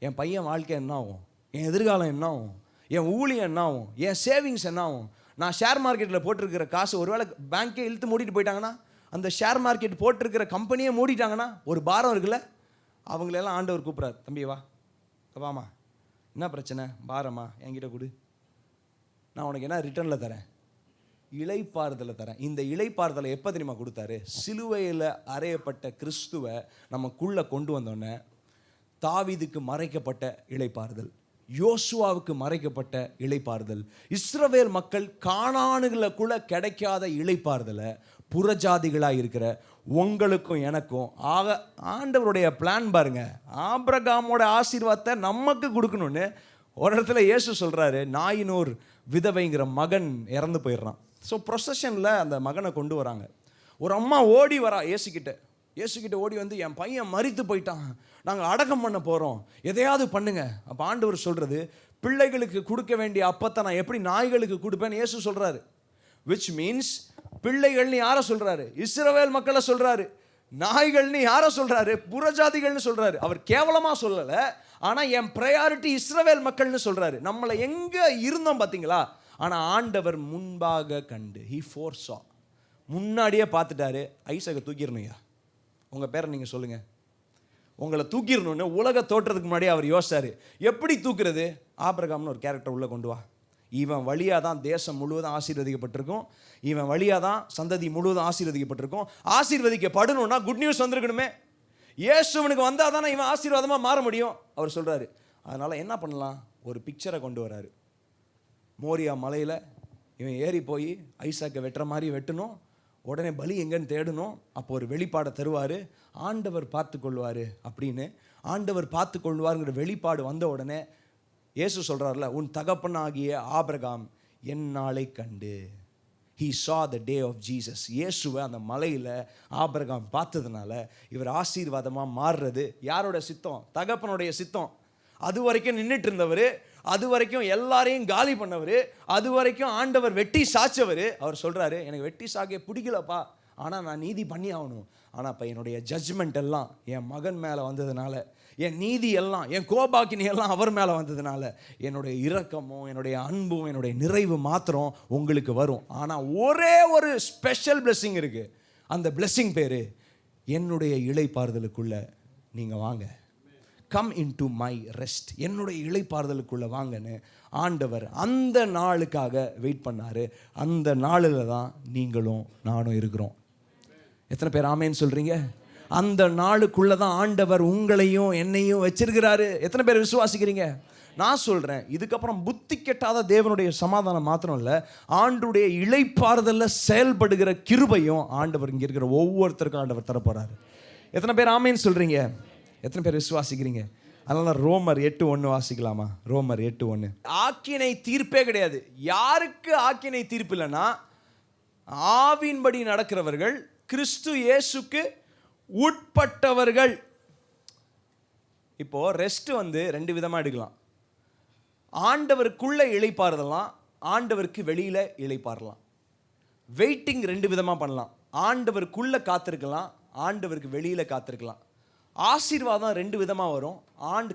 என் பையன் வாழ்க்கை என்ன ஆகும், என் எதிர்காலம் என்ன ஆகும், என் ஊழியம் என்ன ஆகும், என் சேவிங்ஸ் என்ன ஆகும், நான் ஷேர் மார்க்கெட்டில் போட்டிருக்கிற காசு ஒருவேளை பேங்க்கே இழுத்து மூடிட்டு போயிட்டாங்கன்னா, அந்த ஷேர் மார்க்கெட் போட்டிருக்கிற கம்பெனியே மூடிட்டாங்கன்னா ஒரு பாரம் இருக்குல்ல. அவங்களெல்லாம் ஆண்டவர் கூப்பிட்றாரு, தம்பி வா வாமா, என்ன பிரச்சனை, பாரமா, என்கிட்ட கொடு, நான் உனக்கு என்ன ரிட்டர்னில் தரேன்? இளைப்பாறுதலை தரேன். இந்த இளைப்பாறுதலை எப்போ தெரியுமா கொடுத்தாரு? சிலுவையில் அறையப்பட்ட கிறிஸ்துவை நமக்குள்ளே கொண்டு வந்தோடனே தாவீதுக்கு மறைக்கப்பட்ட இளைப்பாறுதல், யோசுவாவுக்கு மறைக்கப்பட்ட இளைப்பாறுதல், இஸ்ரவேல் மக்கள் கானானுகளுக்குள்ள கிடைக்காத இளைப்பாறுதலை புறஜாதிகளாக இருக்கிற உங்களுக்கும் எனக்கும் ஆண்டவருடைய பிளான் பாருங்க. ஆபிரகாமோட ஆசீர்வாதத்தை நமக்கு கொடுக்கணும்னு ஒரு இடத்துல இயேசு சொல்கிறாரு, நாயினூர் விதவைங்கிற மகன் இறந்து போயிடுறான். ஸோ ப்ரொசஷனில் அந்த மகனை கொண்டு வராங்க. ஒரு அம்மா ஓடி வரா இயேசுக்கிட்ட ஓடி வந்து, என் பையன் மரித்து போயிட்டான், நாங்கள் அடக்கம் பண்ண போகிறோம், எதையாவது பண்ணுங்க. அப்போ ஆண்டவர் சொல்கிறது, பிள்ளைகளுக்கு கொடுக்க வேண்டிய அப்பத்தை நான் எப்படி நாய்களுக்கு கொடுப்பேன்னு இயேசு சொல்கிறாரு. விச் மீன்ஸ் பிள்ளைகள்னு யாரை சொல்கிறாரு? இஸ்ரவேல் மக்களை சொல்கிறாரு. நாய்கள்னு யாரை சொல்கிறாரு? புறஜாதிகள்னு சொல்கிறாரு. அவர் கேவலமாக சொல்லலை, ஆனால் என் ப்ரையாரிட்டி இஸ்ரவேல் மக்கள்னு சொல்கிறாரு. நம்மளை எங்கே இருந்தோம் பார்த்தீங்களா? ஆனால் ஆண்டவர் முன்பாக கண்டு, ஹி ஃபோர்ஸா, முன்னாடியே பார்த்துட்டாரு. ஐசகை தூக்கிடணுயா, உங்கள் பேரை நீங்கள் சொல்லுங்கள், உங்களை தூக்கிடணுன்னு உலக தோற்றத்துக்கு முன்னாடியே அவர் யோசிச்சார். எப்படி தூக்குறது? ஆபிரகாம்னு ஒரு கேரக்டர் உள்ளே கொண்டு வா. இவன் வழியாக தான் தேசம் முழுவதும் ஆசீர்வதிக்கப்பட்டிருக்கும், இவன் வழியாக தான் சந்ததி முழுவதும் ஆசீர்வதிக்கப்பட்டிருக்கும். ஆசீர்வதிக்கப்படணும்னா குட் நியூஸ் வந்திருக்கணுமே. இயேசுவனுக்கு வந்தால் தானே இவன் ஆசீர்வாதமாக மாற முடியும். அவர் சொல்கிறாரு. அதனால் என்ன பண்ணலாம்? ஒரு பிக்சரை கொண்டு வராரு. மோரியா மலையில் இவன் ஏறி போய் ஐசாக்கை வெட்டுற மாதிரி வெட்டணும், உடனே பலி எங்கன்னு தேடணும், அப்போ ஒரு வெளிப்பாடை தருவார், ஆண்டவர் பார்த்து கொள்வார் அப்படின்னு. ஆண்டவர் பார்த்து கொள்வாருங்கிற வெளிப்பாடு வந்த உடனே இயேசு சொல்கிறார்ல, உன் தகப்பனாகிய ஆபிரகாம் என்னாலை கண்டு. He saw the day of Jesus. இயேசுவை அந்த மலையில் ஆபிரகாம் பார்த்ததுனால இவர் ஆசீர்வாதமாக மாறுறது யாரோட சித்தம்? தகப்பனுடைய சித்தம். அது வரைக்கும் நின்றுட்டு இருந்தவர், அது வரைக்கும் எல்லாரையும் காலி பண்ணவர், அது வரைக்கும் ஆண்டவர் வெட்டி சாய்ச்சவர். அவர் சொல்கிறாரு, எனக்கு வெட்டி சாக்க பிடிக்கலப்பா, ஆனால் நான் நீதி பண்ணி ஆகணும். ஆனால் இப்போ என்னுடைய ஜட்ஜ்மெண்ட் எல்லாம் என் மகன் மேலே வந்ததுனால, என் நீதி எல்லாம், என் கோபாக்கினி எல்லாம் அவர் மேலே வந்ததுனால, என்னுடைய இரக்கமும் என்னுடைய அன்பும் என்னுடைய நிறைவு மாத்திரம் உங்களுக்கு வரும். ஆனால் ஒரே ஒரு ஸ்பெஷல் பிளெஸ்ஸிங் இருக்குது. அந்த பிளெஸ்ஸிங் பேர், என்னுடைய இளைப்பாறுதலுக்குள்ளே நீங்கள் வாங்க, come in to my rest, என்னுடைய இளைப்பாறுதலுக்குள்ளே வாங்கன்னு ஆண்டவர் அந்த நாளுக்காக வெயிட் பண்ணார். அந்த நாளில் தான் நீங்களும் நானும் இருக்கிறோம். எத்தனை பேர் ஆமேன்னு சொல்கிறீங்க? அந்த நாளுக்குள்ளே தான் ஆண்டவர் உங்களையும் என்னையும் வச்சிருக்கிறாரு. எத்தனை பேர் விசுவாசிக்கிறீங்க? நான் சொல்கிறேன், இதுக்கப்புறம் புத்தி கெட்டாத தேவனுடைய சமாதானம் மாத்திரம் இல்லை, ஆண்டுடைய இளைப்பாறுதலில் செயல்படுகிற கிருபையும் ஆண்டவர் இங்கே இருக்கிற ஒவ்வொருத்தருக்கும் ஆண்டவர் தரப்போகிறாரு. எத்தனை பேர் ஆமேன்னு சொல்கிறீங்க? எத்தனை பேர் விசுவாசிக்கிறீங்க? அதனால் ரோமர் 8:1 வாசிக்கலாமா? ரோமர் 8:1. ஆக்கினை தீர்ப்பே கிடையாது. யாருக்கு ஆக்கினை தீர்ப்பு இல்லைன்னா, ஆவின்படி நடக்கிறவர்கள், கிறிஸ்து இயேசுக்கு உட்பட்டவர்கள். இப்போ ரெஸ்ட் வந்து 2 விதமாக எடுக்கலாம். ஆண்டவருக்குள்ள இளைப்பாறுதலாம், ஆண்டவருக்கு வெளியில் இளைப்பாறலாம். வெயிட்டிங் 2 விதமாக பண்ணலாம். ஆண்டவருக்குள்ள காத்திருக்கலாம், ஆண்டவருக்கு வெளியில் காத்திருக்கலாம். ஆசீர்வாதம் 2 விதமாக வரும்.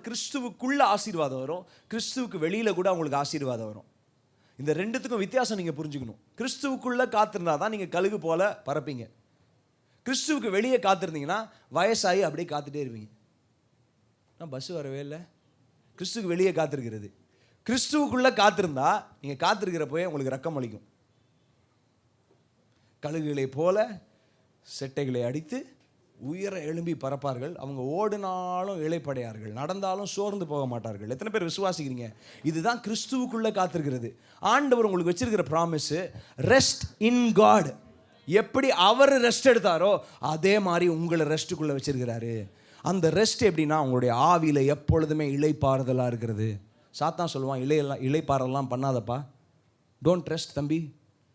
கிறிஸ்துவுக்குள்ள ஆசீர்வாதம் வரும், கிறிஸ்துவுக்கு வெளியில் கூட அவங்களுக்கு ஆசீர்வாதம் வரும். இந்த 2த்துக்கும் வித்தியாசம் நீங்கள் புரிஞ்சுக்கணும். கிறிஸ்துவுக்குள்ளே காத்திருந்தா தான் நீங்கள் கழுகு போல பறப்பீங்க. கிறிஸ்துவுக்கு வெளியே காத்திருந்தீங்கன்னா வயசாகி அப்படியே காத்துட்டே இருப்பீங்க. நான் பஸ் வரவே இல்லை. கிறிஸ்துவுக்கு வெளியே காத்திருக்கிறது. கிறிஸ்துவுக்குள்ளே காத்திருந்தா நீங்கள் காத்திருக்கிறப்போயே உங்களுக்கு ரக்கம் அளிக்கும். கழுகுகளை போல செட்டைகளை அடித்து உயர எழும்பி பறப்பார்கள். அவங்க ஓடினாலும் இளைப்படையார்கள், நடந்தாலும் சோர்ந்து போக மாட்டார்கள். எத்தனை பேர் விசுவாசிக்கிறீங்க? இதுதான் கிறிஸ்துவுக்குள்ளே காத்திருக்கிறது. ஆண்டவர் உங்களுக்கு வச்சிருக்கிற ப்ராமிஸ், ரெஸ்ட் இன் காட். எப்படி அவர் ரெஸ்ட் எடுத்தாரோ அதே மாதிரி உங்களை ரெஸ்ட்டுக்குள்ளே வச்சிருக்கிறாரு. அந்த ரெஸ்ட் எப்படின்னா, உங்களுடைய ஆவியில் எப்பொழுதுமே இளைப்பாறுதலாக இருக்கிறது. சாத்தான் சொல்லுவான், இளைப்பாறலாம் பண்ணாதப்பா, டோன்ட் ரெஸ்ட் தம்பி,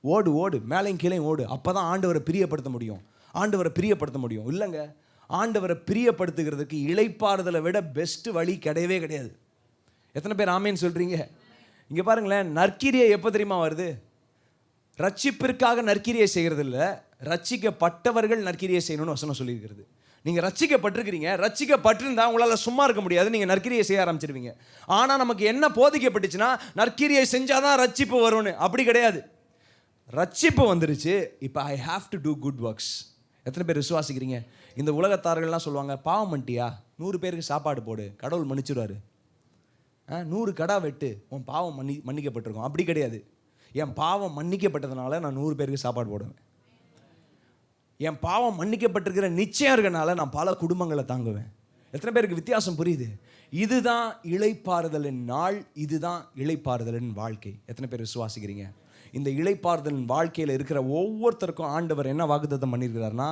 ஓடு ஓடு, மேலையும் கீழே ஓடு, அப்போ தான் ஆண்டவரை பிரியப்படுத்த முடியும், ஆண்டவரை பிரியப்படுத்த முடியும். இல்லைங்க, ஆண்டவரை பிரியப்படுத்துகிறதுக்கு இளைப்பாறுதலை விட பெஸ்ட்டு வழி கிடையவே கிடையாது. எத்தனை பேர் ஆமேன்னு சொல்கிறீங்க? இங்கே பாருங்களேன், நற்கிரியை எப்போ தெரியுமா வருது? ரட்சிப்பிற்காக நற்கிரியை செய்கிறது இல்லை, ரட்சிக்கப்பட்டவர்கள் நற்கிரியை செய்யணும்னு வசனம் சொல்லியிருக்கிறது. நீங்கள் ரட்சிக்கப்பட்டிருக்கிறீங்க, ரட்சிக்கப்பட்டிருந்தா உங்களால் சும்மா இருக்க முடியாது, நீங்கள் நற்கிரியை செய்ய ஆரம்பிச்சிருவீங்க. ஆனால் நமக்கு என்ன போதிக்கப்பட்டுச்சுன்னா, நற்கிரியை செஞ்சால் தான் ரட்சிப்பு வரும்னு. அப்படி கிடையாது. ரட்சிப்பு வந்துருச்சு, இப்போ I have to do good works. எத்தனை பேர் விசுவாசிக்கிறீங்க? இந்த உலகத்தார்கள்லாம் சொல்லுவாங்க, பாவம் பண்ணிட்டியா, 100 பேருக்கு சாப்பாடு போடு, கடவுள் மன்னிச்சிடுவார். 100 கடா வெட்டு, உன் பாவம் மன்னிக்கப்பட்டிருக்கும். அப்படி கிடையாது. என் பாவம் மன்னிக்கப்பட்டதுனால நான் 100 பேருக்கு சாப்பாடு போடுவேன். என் பாவம் மன்னிக்கப்பட்டிருக்கிற நிச்சயம் இருக்கனால நான் பல குடும்பங்களை தாங்குவேன். எத்தனை பேருக்கு வித்தியாசம் புரியுது? இதுதான் இளைப்பாறுதலின் நாள், இதுதான் இளைப்பாறுதலின் வாழ்க்கை. எத்தனை பேர் விசுவாசிக்கிறீங்க? இந்த இளைப்பாறுதலின் வாழ்க்கையில் இருக்கிற ஒவ்வொருத்தருக்கும் ஆண்டவர் என்ன வாக்குத்தத்தம் பண்ணியிருக்கிறார்னா,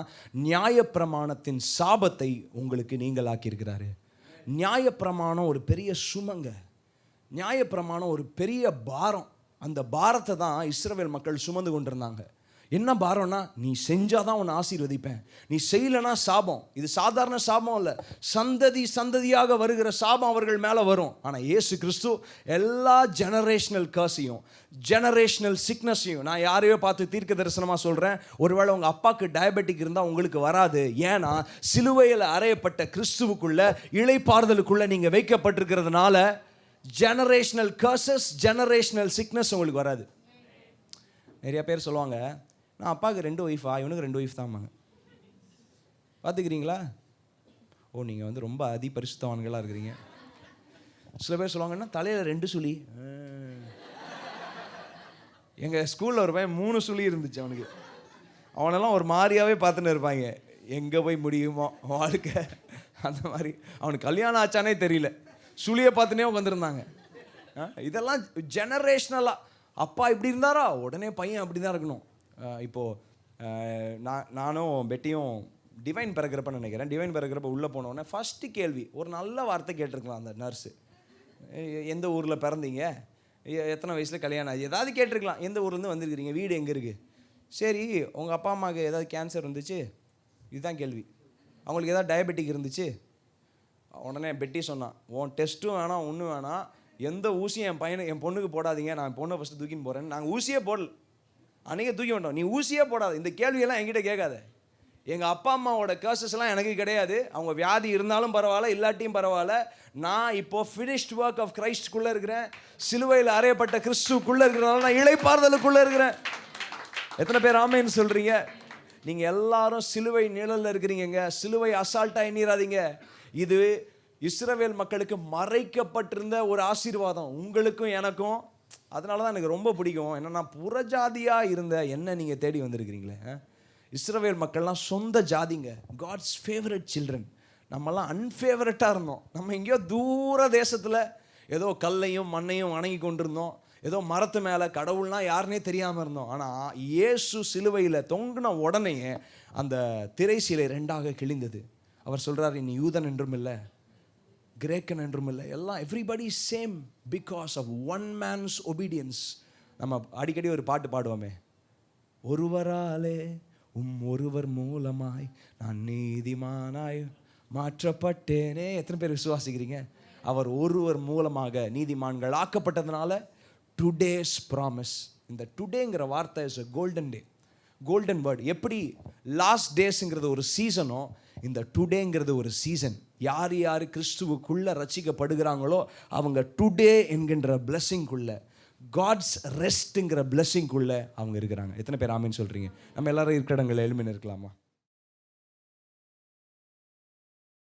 நியாயப்பிரமாணத்தின் சாபத்தை உங்களுக்கு நீங்களாக்கியிருக்கிறாரு. நியாயப்பிரமாணம் ஒரு பெரிய சுமங்க. நியாயப்பிரமாணம் ஒரு பெரிய பாரம். அந்த பாரத்தை தான் இஸ்ரவேல் மக்கள் சுமந்து கொண்டிருந்தாங்க. என்ன பாரம்னா, நீ செஞ்சாதான் உன்னை ஆசீர்வதிப்பேன், நீ செய்யலைன்னா சாபம். இது சாதாரண சாபம் இல்லை, சந்ததி சந்ததியாக வருகிற சாபம் அவர்கள் மேலே வரும். ஆனால் இயேசு கிறிஸ்து எல்லா ஜெனரேஷனல் கர்ஸையும் ஜெனரேஷனல் சிக்னஸையும், நான் யாரையோ பார்த்து தீர்க்க தரிசனமாக சொல்கிறேன், ஒருவேளை உங்கள் அப்பாவுக்கு டயபெட்டிக் இருந்தால் உங்களுக்கு வராது. ஏன்னா சிலுவையில் அறையப்பட்ட கிறிஸ்துவுக்குள்ள இளைப்பாறுதலுக்குள்ளே நீங்கள் வைக்கப்பட்டிருக்கிறதுனால ஜெனரேஷனல் கர்சஸ் ஜெனரேஷனல் சிக்னஸ் உங்களுக்கு வராது. நிறைய பேர் சொல்லுவாங்க, நான் அப்பாவுக்கு 2 ஒய்ஃபா, இவனுக்கு 2 ஒய்ஃப் தான்பாங்க. பார்த்துக்கிறீங்களா? ஓ, நீங்கள் வந்து ரொம்ப அதிபரிசுத்தவான்களாக இருக்கிறீங்க. சில பேர் சொல்லுவாங்கன்னா தலையில் 2 சுழி. எங்கள் ஸ்கூலில் ஒரு பையன் 3 சுழி இருந்துச்சு அவனுக்கு. அவனெல்லாம் ஒரு மாதிரியாகவே பார்த்துன்னு இருப்பாங்க, எங்கே போய் முடியுமோ வாழ்க்கை அந்த மாதிரி. அவனுக்கு கல்யாணம் ஆச்சானே தெரியல, சுழியை பார்த்துனே உட்காந்துருந்தாங்க. இதெல்லாம் ஜெனரேஷ்னலாக. அப்பா இப்படி இருந்தாரா, உடனே பையன் அப்படி தான் இருக்கணும். இப்போது நானும் பெட்டியும் டிவைன் பிறக்கிறப்ப நினைக்கிறேன். டிவைன் பிறக்கிறப்ப உள்ளே போனோடனே ஃபஸ்ட்டு கேள்வி, ஒரு நல்ல வார்த்தை கேட்டிருக்கலாம் அந்த நர்ஸு. எந்த ஊரில் பிறந்தீங்க, எத்தனை வயசில் கல்யாணம் ஆச்சு, ஏதாவது கேட்டிருக்கலாம். எந்த ஊர்லேருந்து வந்திருக்கிறீங்க, வீடு எங்கே இருக்குது, சரி உங்கள் அப்பா அம்மாவுக்கு ஏதாவது கேன்சர் இருந்துச்சு, இதுதான் கேள்வி. அவங்களுக்கு ஏதாவது டயபெட்டிக் இருந்துச்சு. உடனே பெட்டி சொன்னான், உன் டெஸ்ட்டும் வேணாம் ஒன்றும் வேணாம், எந்த ஊசியும் என் பொண்ணுக்கு போடாதீங்க, நான் பொண்ணை ஃபஸ்ட்டு தூக்கின்னு போகிறேன்னு. நாங்கள் ஊசியே போடல, அன்றைக்கே தூக்கி வேண்டோம். நீ ஊசியே போடாது, இந்த கேள்வியெல்லாம் என்கிட்ட கேட்காத. எங்கள் அப்பா அம்மாவோட கேர்சஸ்லாம் எனக்கு கிடையாது. அவங்க வியாதி இருந்தாலும் பரவாயில்ல, இல்லாட்டியும் பரவாயில்ல. நான் இப்போது ஃபினிஷ்ட் ஒர்க் ஆஃப் கிரைஸ்டுக்குள்ளே இருக்கிறேன், சிலுவையில் அறையப்பட்ட கிறிஸ்துக்குள்ளே இருக்கிறனால நான் இளைப்பாறுதலுக்குள்ளே இருக்கிறேன். எத்தனை பேர் ஆமேன்னு சொல்கிறீங்க? நீங்கள் எல்லாரும் சிலுவை நிழலில் இருக்கிறீங்க. சிலுவை அசால்ட்டாக எண்ணிராதீங்க. இது இஸ்ரவேல் மக்களுக்கு மறைக்கப்பட்டிருந்த ஒரு ஆசீர்வாதம், உங்களுக்கும் எனக்கும். அதனால தான் எனக்கு ரொம்ப பிடிக்கும். என்னன்னா, புறஜாதியாக இருந்த என்ன நீங்கள் தேடி வந்திருக்கிறீங்களே. இஸ்ரவேல் மக்கள்லாம் சொந்த ஜாதிங்க, காட்ஸ் ஃபேவரட் சில்ட்ரன். நம்மலாம் அன்ஃபேவரட்டாக இருந்தோம். நம்ம எங்கேயோ தூர தேசத்தில் ஏதோ கல்லையும் மண்ணையும் வணங்கி கொண்டிருந்தோம், ஏதோ மரத்து மேலே கடவுள்னா யாருன்னே தெரியாமல் இருந்தோம். ஆனால் இயேசு சிலுவையில் தொங்கின உடனே அந்த திரை சீலை 2ஆக கிழிந்தது. அவர் சொல்கிறார், இனி யூதன் என்றும் இல்லை, கிரேக்கன் என்றும் இல்லை, எல்லாம் everybody same because of one man's obedience. நம்ம அடிக்கடி ஒரு பாட்டு பாடுவோமே, ஒருவராலே ஒருவர் மூலமாய் நான் நீதிமானாய் மாற்றப்பட்டேனே. எத்தனை பேர் விசுவாசிக்கிறீங்க? அவர் ஒருவர் மூலமாக நீதிமான்கள் ஆக்கப்பட்டதுனால டுடேஸ் ப்ராமிஸ். இந்த டுடேங்கிற வார்த்தை is a golden day, golden word. எப்படி லாஸ்ட் டேஸுங்கிறது ஒரு சீசனோ, இந்த டுடேங்கிறது ஒரு சீசன். யார் யார் கிறிஸ்துவுக்குள்ளே ரட்சிக்கப்படுகிறாங்களோ அவங்க டுடே என்கின்ற பிளெஸ்ஸிங்குள்ள, காட்ஸ் ரெஸ்ட்டுங்கிற பிளெஸ்ஸிங்குள்ளே அவங்க இருக்கிறாங்க. எத்தனை பேர் ஆமேன்னு சொல்கிறீங்க? நம்ம எல்லாரும் இருக்கிற இடங்களில் எழுமின்னு இருக்கலாமா?